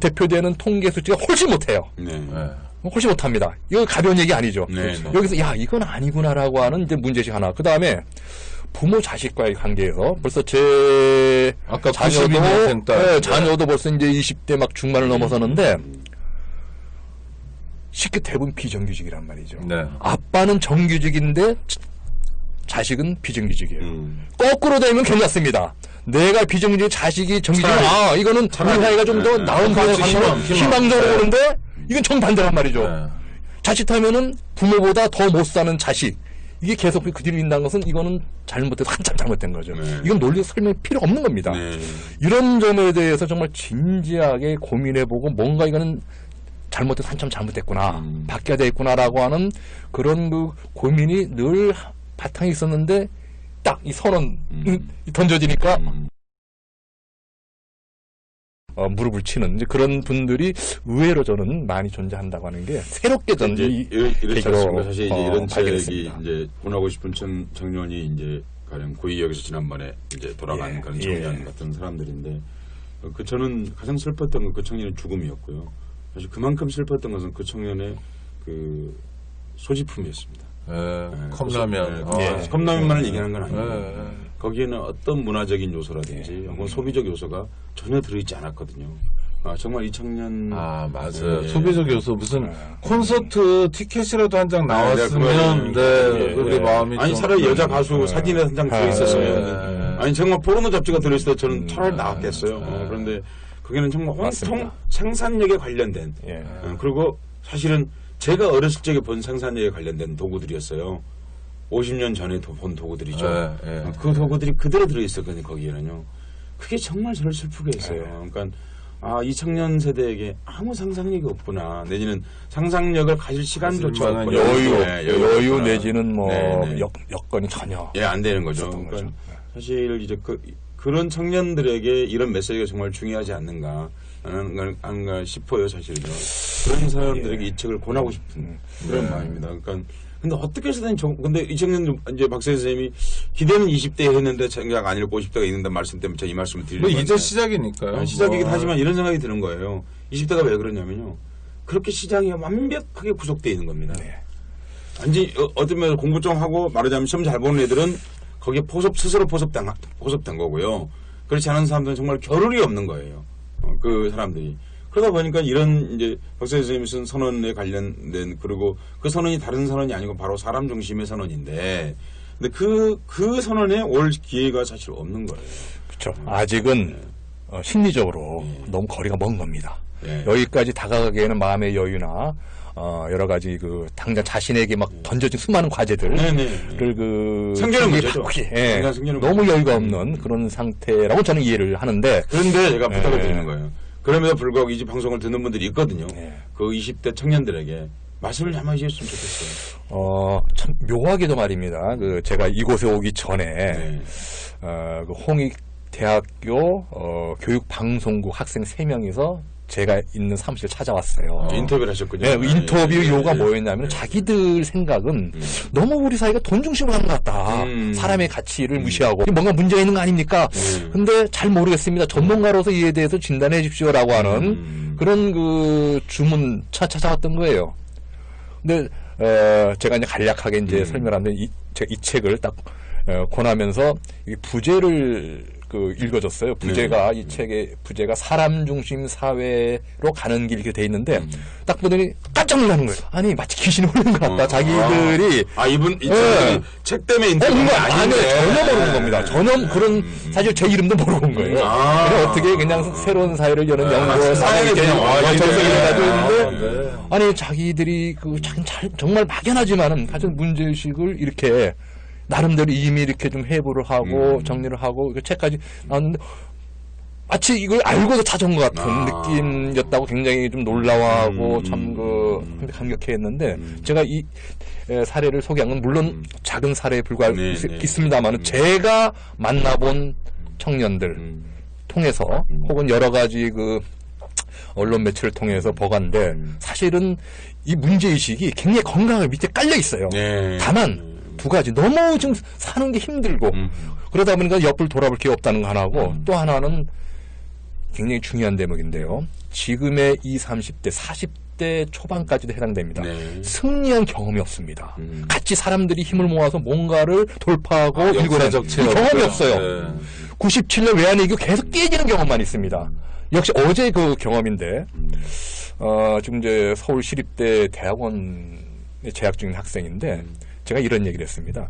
Speaker 3: 대표되는 통계 수치가 훨씬 못해요. 훨씬 못합니다. 이거 가벼운 얘기 아니죠. 여기서 이건 아니구나라고 하는 이제 문제식 하나. 그 다음에 부모 자식과의 관계에서 벌써 제
Speaker 1: 아까 자녀도
Speaker 3: 벌써 이제 20대 막 중반을 넘어서는데 쉽게 대부분 비정규직이란 말이죠. 아빠는 정규직인데 자식은 비정규직이에요. 거꾸로 되면 괜찮습니다. 내가 비정규직, 자식이 정규직이면 이거는 우리 사회가 좀 더 나은 방향으로 가면 희망적으로 보는데 이건 정반대란 말이죠.
Speaker 1: 네.
Speaker 3: 자칫하면은 부모보다 더 못 사는 자식. 이게 계속 그 뒤로 인다는 것은 이거는 잘못돼서 한참 잘못된 거죠.
Speaker 2: 네.
Speaker 3: 이건 논리 설명이 필요 없는 겁니다.
Speaker 2: 네.
Speaker 3: 이런 점에 대해서 정말 진지하게 고민해보고 뭔가 이거는 잘못돼서 한참 잘못됐구나. 바뀌어야 되겠구나라고 하는 그런 그 고민이 늘 바탕에 있었는데 딱 이 선언 던져지니까 무릎을 치는 이제 그런 분들이 의외로 저는 많이 존재한다고 하는 게 새롭게 전
Speaker 2: 이렇지 않습니까? 사실 이제 이런 책이
Speaker 3: 발견했습니다.
Speaker 2: 이제 본하고 싶은 청년이 이제 가령 고위역에서 지난번에 이제 돌아간
Speaker 3: 예,
Speaker 2: 그런
Speaker 3: 예.
Speaker 2: 청년 같은 사람들인데 저는 가장 슬펐던 건 그 청년의 죽음이었고요. 사실 그만큼 슬펐던 것은 그 청년의 그 소지품이었습니다.
Speaker 1: 컵라면.
Speaker 2: 컵라면만을 얘기하는 건 아니고
Speaker 1: 예.
Speaker 2: 거기에는 어떤 문화적인 요소라든지 혹은 소비적 요소가 전혀 들어있지 않았거든요. 정말 이 청년
Speaker 1: 맞아요.
Speaker 2: 예.
Speaker 1: 소비적 요소 무슨 콘서트 티켓이라도 한 장 나왔으면 우리 마음이
Speaker 2: 아니
Speaker 1: 좀
Speaker 2: 차라리 여자 가수 사진에 한 장 들어있었으면
Speaker 1: 예.
Speaker 2: 아니 정말 포르노 잡지가 들어있어도 저는 차라리 나왔겠어요. 그런데 거기는 정말 온통
Speaker 3: 맞습니다.
Speaker 2: 생산력에 관련된
Speaker 3: 예.
Speaker 2: 그리고 사실은 제가 어렸을 적에 본 생산력에 관련된 도구들이었어요. 50년 전에 본 도구들이죠.
Speaker 1: 예.
Speaker 2: 그 도구들이 그대로 들어있었거든요. 거기에는요. 그게 정말 저를 슬프게 했어요. 그러니까 이 청년 세대에게 아무 상상력이 없구나. 내지는 상상력을 가질 시간조차
Speaker 1: 만한
Speaker 2: 없구나.
Speaker 3: 여유
Speaker 2: 없구나.
Speaker 3: 내지는 뭐
Speaker 2: 네.
Speaker 3: 여건이 전혀
Speaker 2: 안 되는 거죠.
Speaker 3: 없었던
Speaker 2: 그러니까
Speaker 3: 거죠.
Speaker 2: 사실 이제 그런 청년들에게 이런 메시지가 정말 중요하지 않는가 싶어요. 사실은요. 그런 사람들에게 이 책을 권하고 싶은 그런 마음입니다. 그러니까 근데 어떻게 해서든 근데 이 청년 이제 박사님 선생님이 기대는 20대에 했는데 생각 안 읽고 50대가 있는다는 말씀 때문에 제가 이 말씀을 드리는 거예요.
Speaker 1: 이제 시작이니까요.
Speaker 2: 시작이긴 하지만 이런 생각이 드는 거예요. 20대가 왜 그러냐면요. 그렇게 시장이 완벽하게 구속되어 있는 겁니다. 완전히 어떤 면에서 공부 좀 하고 말하자면 시험 잘 보는 애들은 거기에 스스로 포섭된 거고요. 그렇지 않은 사람들은 정말 겨를이 없는 거예요. 그 사람들이. 그러다 보니까 이런 이제 박사 선생님이 쓴 선언에 관련된 그리고 그 선언이 다른 선언이 아니고 바로 사람 중심의 선언인데 근데 그 선언에 올 기회가 사실 없는 거예요.
Speaker 3: 그렇죠. 아직은 심리적으로 너무 거리가 먼 겁니다.
Speaker 2: 예.
Speaker 3: 여기까지 다가가기에는 마음의 여유나 여러 가지 당장 자신에게 막 던져진 수많은 과제들을
Speaker 2: 생존의 문제죠.
Speaker 3: 예, 너무 여유가 없는 그런 상태라고 저는 이해를 하는데
Speaker 2: 그런데 제가 부탁을 드리는 거예요. 그럼에도 불구하고 이 방송을 듣는 분들이 있거든요. 그 20대 청년들에게 말씀을 좀 해주셨으면 좋겠어요.
Speaker 3: 참 묘하게도 말입니다. 제가 이곳에 오기 전에 그 홍익대학교 교육방송국 학생 3명이서 제가 있는 사무실 찾아왔어요.
Speaker 2: 인터뷰를 하셨군요.
Speaker 3: 네, 인터뷰 요가 뭐였냐면 자기들 생각은 너무 우리 사회가 돈 중심으로 하는 것 같다. 사람의 가치를 무시하고 뭔가 문제가 있는 거 아닙니까? 근데 잘 모르겠습니다. 전문가로서 이에 대해서 진단해 주십시오라고 하는 그런 주문 찾아왔던 거예요. 근데 제가 이제 간략하게 이제 설명하는데 이 책을 딱 권하면서 부제를 읽어줬어요. 부제가 이 책의 부제가 사람 중심 사회로 가는 길 이렇게 돼 있는데 딱 보더니 깜짝 놀라는 거예요. 아니 마치 귀신이 홀린 것 같다. 자기들이
Speaker 2: 이 책 때문에 인터뷰한 게 아닌데
Speaker 3: 전혀 모르는 겁니다. 전혀 그런 사실 제 이름도 모르고 온 거예요. 그래 어떻게 그냥 새로운 사회를 여는 연구원
Speaker 2: 사회에 대한
Speaker 3: 정석이 가지고 있는데 아니 자기들이 정말 막연하지만은 사실 문제의식을 이렇게 나름대로 이미 이렇게 좀 해부를 하고 정리를 하고 그 책까지 나왔는데 마치 이걸 알고도 찾아온 것 같은 느낌이었다고 굉장히 좀 놀라워하고 참 감격해했는데 제가 이 사례를 소개한 건 물론 작은 사례에 불과할 수 있습니다만 제가 만나본 청년들 통해서 혹은 여러 가지 언론 매체를 통해서 보건데 사실은 이 문제의식이 굉장히 건강하게 밑에 깔려 있어요. 다만 두 가지 너무 지금 사는 게 힘들고 그러다 보니까 옆을 돌아볼 기회 없다는 거 하나고 또 하나는 굉장히 중요한 대목인데요. 지금의 20, 30대, 40대 초반까지도 해당됩니다. 승리한 경험이 없습니다. 같이 사람들이 힘을 모아서 뭔가를 돌파하고 일궈낸 경험이 없어요. 97년 외환위기 계속 깨지는 경험만 있습니다. 역시 어제 그 경험인데 지금 이제 서울 시립대 대학원에 재학 중인 학생인데 제가 이런 얘기를 했습니다.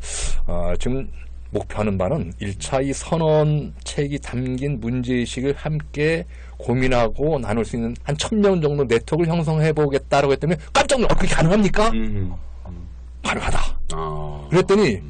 Speaker 3: 지금 목표하는 바는 1차 이 선언책이 담긴 문제의식을 함께 고민하고 나눌 수 있는 한 1000명 정도 네트워크를 형성해 보겠다라고 했더니 깜짝 놀라. 그게 가능합니까? 가능하다. 그랬더니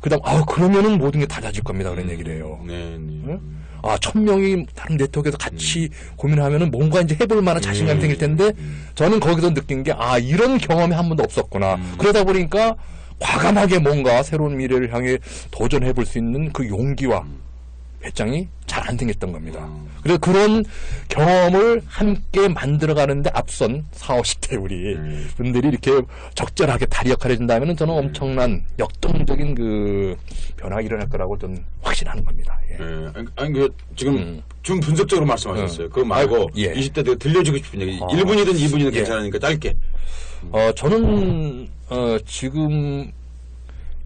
Speaker 3: 그다음 그러면은 모든 게 달라질 겁니다. 그런 얘기를 해요.
Speaker 2: 네.
Speaker 3: 응? 1000명이 다른 네트워크에서 같이 고민하면은 뭔가 이제 해볼 만한 자신감이 생길 텐데 저는 거기서 느낀 게 이런 경험이 한 번도 없었구나. 그러다 보니까 과감하게 뭔가 새로운 미래를 향해 도전해 볼 수 있는 그 용기와 배짱이 잘 안 생겼던 겁니다. 그래서 그런 경험을 함께 만들어가는데 앞선 40, 50대 우리 분들이 이렇게 적절하게 다리 역할을 해준다면 저는 엄청난 역동적인 그 변화가 일어날 거라고 저는 확신하는 겁니다. 예.
Speaker 2: 아니, 지금 좀 분석적으로 말씀하셨어요. 그거 말고 20대들 들려주고 싶은 얘기 1분이든 2분이든 괜찮으니까 짧게.
Speaker 3: 저는 지금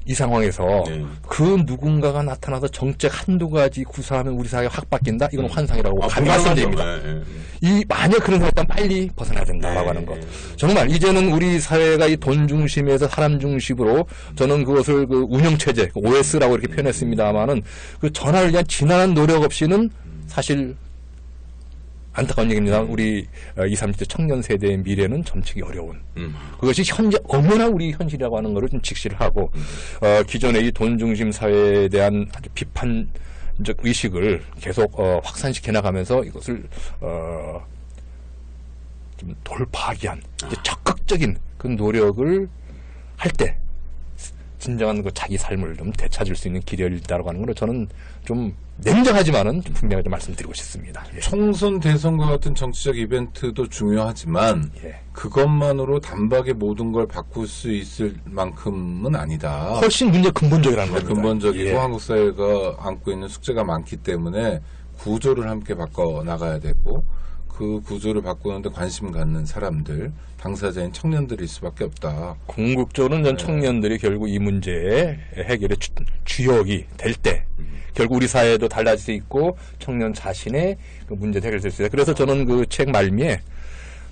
Speaker 3: 이 상황에서 그 누군가가 나타나서 정책 한두 가지 구사하면 우리 사회가 확 바뀐다? 이건 환상이라고 말씀드립니다. 만약 그런 생각이면 빨리 벗어나야 된다라고 하는 거. 정말 이제는 우리 사회가 이 돈 중심에서 사람 중심으로 저는 그것을 그 운영체제, OS라고 이렇게 표현했습니다만은 그 전환을 위한 지난한 노력 없이는 사실 안타까운 얘기입니다. 우리 20, 30대 청년 세대의 미래는 점치기 어려운. 그것이 현재 엄연한 우리 현실이라고 하는 것을 좀 직시를 하고, 기존의 이 돈 중심 사회에 대한 아주 비판적 의식을 계속 확산시켜 나가면서 이것을 좀 돌파하기 위한 적극적인 그 노력을 할 때 진정한 그 자기 삶을 좀 되찾을 수 있는 길이 있다고 하는 걸 저는 좀 냉정하지만은 분명하게 말씀드리고 싶습니다. 예.
Speaker 1: 총선 대선과 같은 정치적 이벤트도 중요하지만 그것만으로 단박에 모든 걸 바꿀 수 있을 만큼은 아니다.
Speaker 3: 훨씬 문제 근본적이라는 겁니다.
Speaker 1: 근본적이고 한국 사회가 안고 있는 숙제가 많기 때문에 구조를 함께 바꿔 나가야 되고 그 구조를 바꾸는데 관심 갖는 사람들, 당사자인 청년들일 수밖에 없다.
Speaker 3: 궁극적으로는 전 청년들이 결국 이 문제의 해결의 주역이 될 때 결국 우리 사회도 달라질 수 있고 청년 자신의 그 문제도 해결될 수 있다. 그래서 저는 그 책 말미에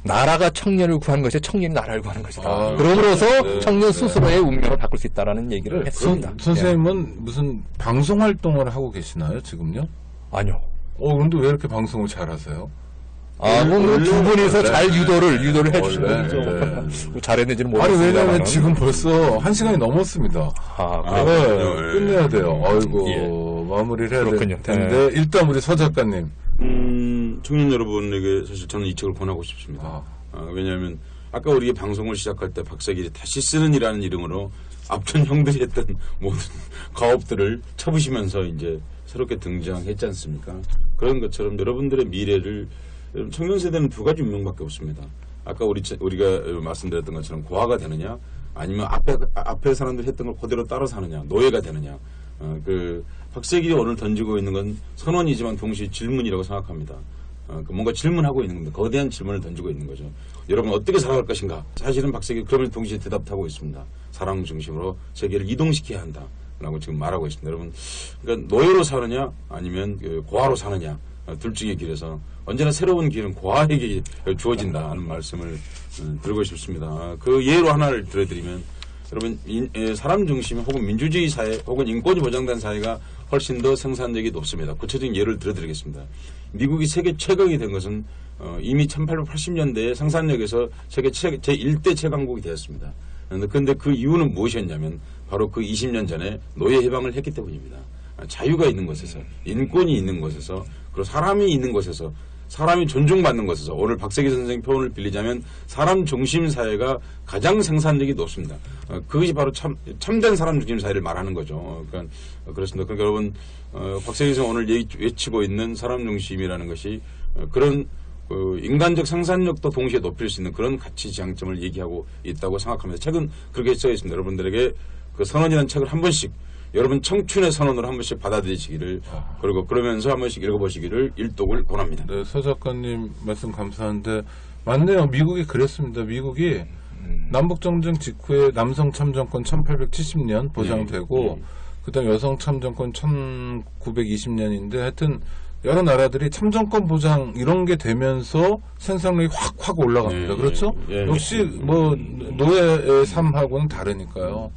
Speaker 3: 나라가 청년을 구하는 것이 청년이 나라를 구하는 것이다. 그러므로서 청년 스스로의 운명을 바꿀 수 있다라는 얘기를 했습니다.
Speaker 1: 선생님은 무슨 방송 활동을 하고 계시나요, 지금요?
Speaker 3: 아니요.
Speaker 1: 그런데 왜 이렇게 방송을 잘하세요?
Speaker 3: 두 분이서 잘 유도를 해주시는 거죠. 잘했는지는 모르겠습니다.
Speaker 1: 왜냐면 지금 벌써 1시간이 넘었습니다. 끝내야 돼요. 아이고, 마무리를 해야 될 텐데. 일단 우리 서 작가님.
Speaker 2: 청년 여러분에게 사실 저는 이 책을 권하고 싶습니다. 왜냐하면 아까 우리 방송을 시작할 때 박사길이 다시 쓰는 이라는 이름으로 앞전 형들이 했던 모든 가업들을 쳐부시면서 이제 새롭게 등장했지 않습니까? 그런 것처럼 여러분들의 미래를 청년 세대는 두 가지 운명밖에 없습니다. 아까 우리가 말씀드렸던 것처럼 고아가 되느냐, 아니면 앞에 사람들이 했던 걸 그대로 따라 사느냐, 노예가 되느냐. 박세길이 오늘 던지고 있는 건 선언이지만 동시에 질문이라고 생각합니다. 뭔가 질문하고 있는 겁니다. 거대한 질문을 던지고 있는 거죠. 여러분 어떻게 살아갈 것인가? 사실은 박세길이 그러면 동시에 대답하고 있습니다. 사랑 중심으로 세계를 이동시켜야 한다. 라고 지금 말하고 있습니다. 여러분, 그러니까 노예로 사느냐, 아니면 고아로 사느냐. 둘 중의 길에서 언제나 새로운 길은 고아에게 주어진다는 말씀을 드리고 싶습니다. 그 예로 하나를 들어드리면 여러분 사람 중심 혹은 민주주의 사회 혹은 인권이 보장된 사회가 훨씬 더 생산력이 높습니다. 구체적인 예를 들어드리겠습니다. 미국이 세계 최강이 된 것은 이미 1880년대에 생산력에서 세계 제1대 최강국이 되었습니다. 그런데 그 이유는 무엇이었냐면 바로 그 20년 전에 노예 해방을 했기 때문입니다. 자유가 있는 곳에서, 인권이 있는 곳에서, 그리고 사람이 있는 곳에서, 사람이 존중받는 곳에서, 오늘 박세기 선생님 표현을 빌리자면 사람 중심 사회가 가장 생산력이 높습니다. 그것이 바로 참된 사람 중심 사회를 말하는 거죠. 그러니까 그렇습니다. 그러니까 여러분, 박세기 선생님 오늘 외치고 있는 사람 중심이라는 것이 그런 인간적 생산력도 동시에 높일 수 있는 그런 가치 지향점을 얘기하고 있다고 생각합니다. 책은 그렇게 써 있습니다. 여러분들에게 그 선언이라는 책을 한 번씩 여러분 청춘의 선언으로 한 번씩 받아들이시기를 그리고 그러면서 한 번씩 읽어보시기를 일독을 권합니다.
Speaker 1: 네, 서 작가님 말씀 감사한데 맞네요. 미국이 그랬습니다. 미국이 남북정전 직후에 남성 참정권 1870년 보장되고 그다음 여성 참정권 1920년인데 하여튼 여러 나라들이 참정권 보장 이런 게 되면서 생산력이 확 올라갑니다. 그렇죠? 역시 뭐 노예의 삶하고는 다르니까요.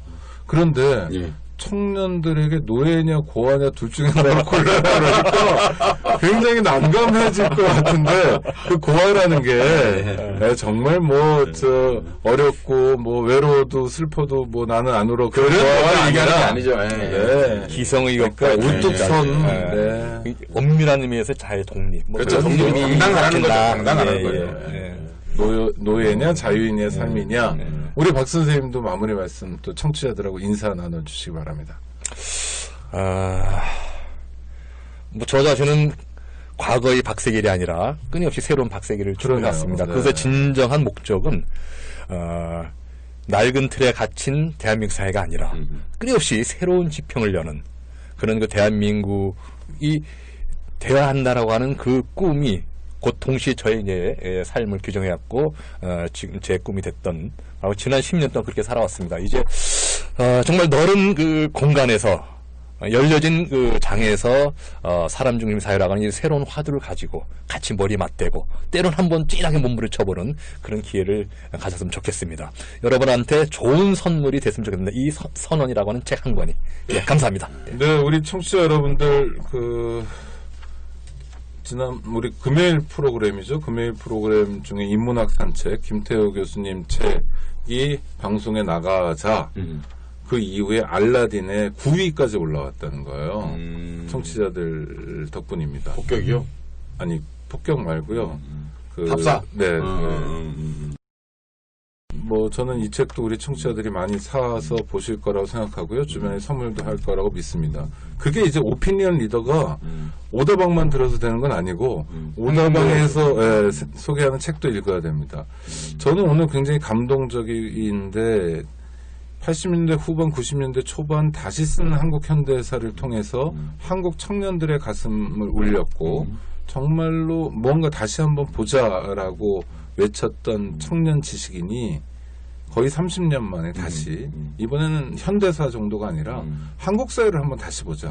Speaker 1: 그런데
Speaker 2: 예.
Speaker 1: 청년들에게 노예냐 고아냐 둘 중에 하나를 골라라 그러니까 굉장히 난감해질 것 같은데 그 고아라는 게 정말 뭐 저 어렵고 뭐 외로워도 슬퍼도 뭐 나는 안 울어 그런 고아가
Speaker 2: 얘기하는 게
Speaker 1: 아니라
Speaker 2: 아니죠.
Speaker 1: 네.
Speaker 3: 기성의욕과
Speaker 1: 그러니까 우뚝선
Speaker 3: 네. 엄밀한 의미에서 자의 독립. 뭐
Speaker 2: 그렇죠.
Speaker 3: 그런
Speaker 2: 독립이
Speaker 3: 의미로
Speaker 2: 당당하는 거죠.
Speaker 3: 바뀐다.
Speaker 2: 당당하는
Speaker 3: 예,
Speaker 2: 거죠.
Speaker 3: 예, 예.
Speaker 1: 노예냐 자유인의 삶이냐 우리 박 선생님도 마무리 말씀 또 청취자들하고 인사 나눠주시기 바랍니다.
Speaker 3: 뭐 저 자신은 과거의 박세길이 아니라 끊임없이 새로운 박세길을 추구해왔습니다.
Speaker 1: 네.
Speaker 3: 그래서 진정한 목적은 낡은 틀에 갇힌 대한민국 사회가 아니라 끊임없이 새로운 지평을 여는 그런 그 대한민국이 되어야 한다라고 하는 그 꿈이 곧 동시에 저의 이제 삶을 규정해왔고 지금 제 꿈이 됐던 바로 지난 10년 동안 그렇게 살아왔습니다. 이제 정말 넓은 그 공간에서 열려진 그 장에서 사람 중심 사회라고 하는 이 새로운 화두를 가지고 같이 머리 맞대고 때론 한번 찐하게 몸부를 쳐보는 그런 기회를 가졌으면 좋겠습니다. 여러분한테 좋은 선물이 됐으면 좋겠는데 이 선언이라고 하는 책 한 권이 예, 감사합니다.
Speaker 1: 네, 우리 청취자 여러분들 지난 우리 금요일 프로그램이죠. 금요일 프로그램 중에 인문학 산책 김태호 교수님 책이 방송에 나가자 그 이후에 알라딘의 9위까지 올라왔다는 거예요. 청취자들 덕분입니다.
Speaker 2: 폭격이요?
Speaker 1: 아니 폭격 말고요.
Speaker 2: 답사?
Speaker 1: 네. 뭐 저는 이 책도 우리 청취자들이 많이 사서 보실 거라고 생각하고요. 주변에 선물도 할 거라고 믿습니다. 그게 이제 오피니언 리더가 오다방만 들어서 되는 건 아니고 오다방에서 소개하는 책도 읽어야 됩니다. 저는 오늘 굉장히 감동적인데 80년대 후반 90년대 초반 다시 쓰는 한국 현대사를 통해서 한국 청년들의 가슴을 울렸고 정말로 뭔가 다시 한번 보자라고 외쳤던 청년 지식인이 거의 30년 만에 다시 이번에는 현대사 정도가 아니라 한국 사회를 한번 다시 보자.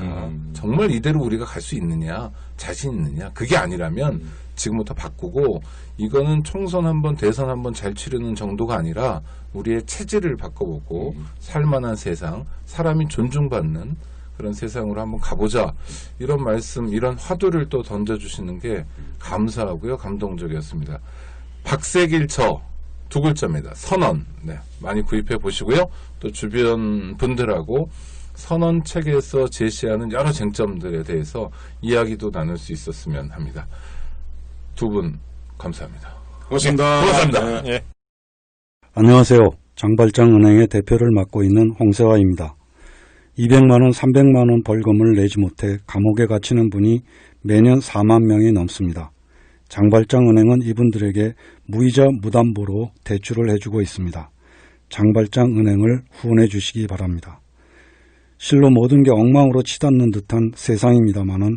Speaker 1: 정말 이대로 우리가 갈 수 있느냐 자신 있느냐 그게 아니라면 지금부터 바꾸고 이거는 총선 한번 대선 한번 잘 치르는 정도가 아니라 우리의 체질을 바꿔보고 살만한 세상 사람이 존중받는 그런 세상으로 한번 가보자 이런 말씀 이런 화두를 또 던져주시는 게 감사하고요 감동적이었습니다. 박세길 저 두 글자입니다. 선언. 네, 많이 구입해 보시고요. 또 주변 분들하고 선언 책에서 제시하는 여러 쟁점들에 대해서 이야기도 나눌 수 있었으면 합니다. 두 분 감사합니다.
Speaker 2: 고맙습니다.
Speaker 3: 고맙습니다.
Speaker 2: 네.
Speaker 3: 예.
Speaker 4: 안녕하세요. 장발장은행의 대표를 맡고 있는 홍세화입니다. 200만원, 300만원 벌금을 내지 못해 감옥에 갇히는 분이 매년 4만 명이 넘습니다. 장발장은행은 이분들에게 무이자 무담보로 대출을 해주고 있습니다. 장발장은행을 후원해 주시기 바랍니다. 실로 모든 게 엉망으로 치닫는 듯한 세상입니다마는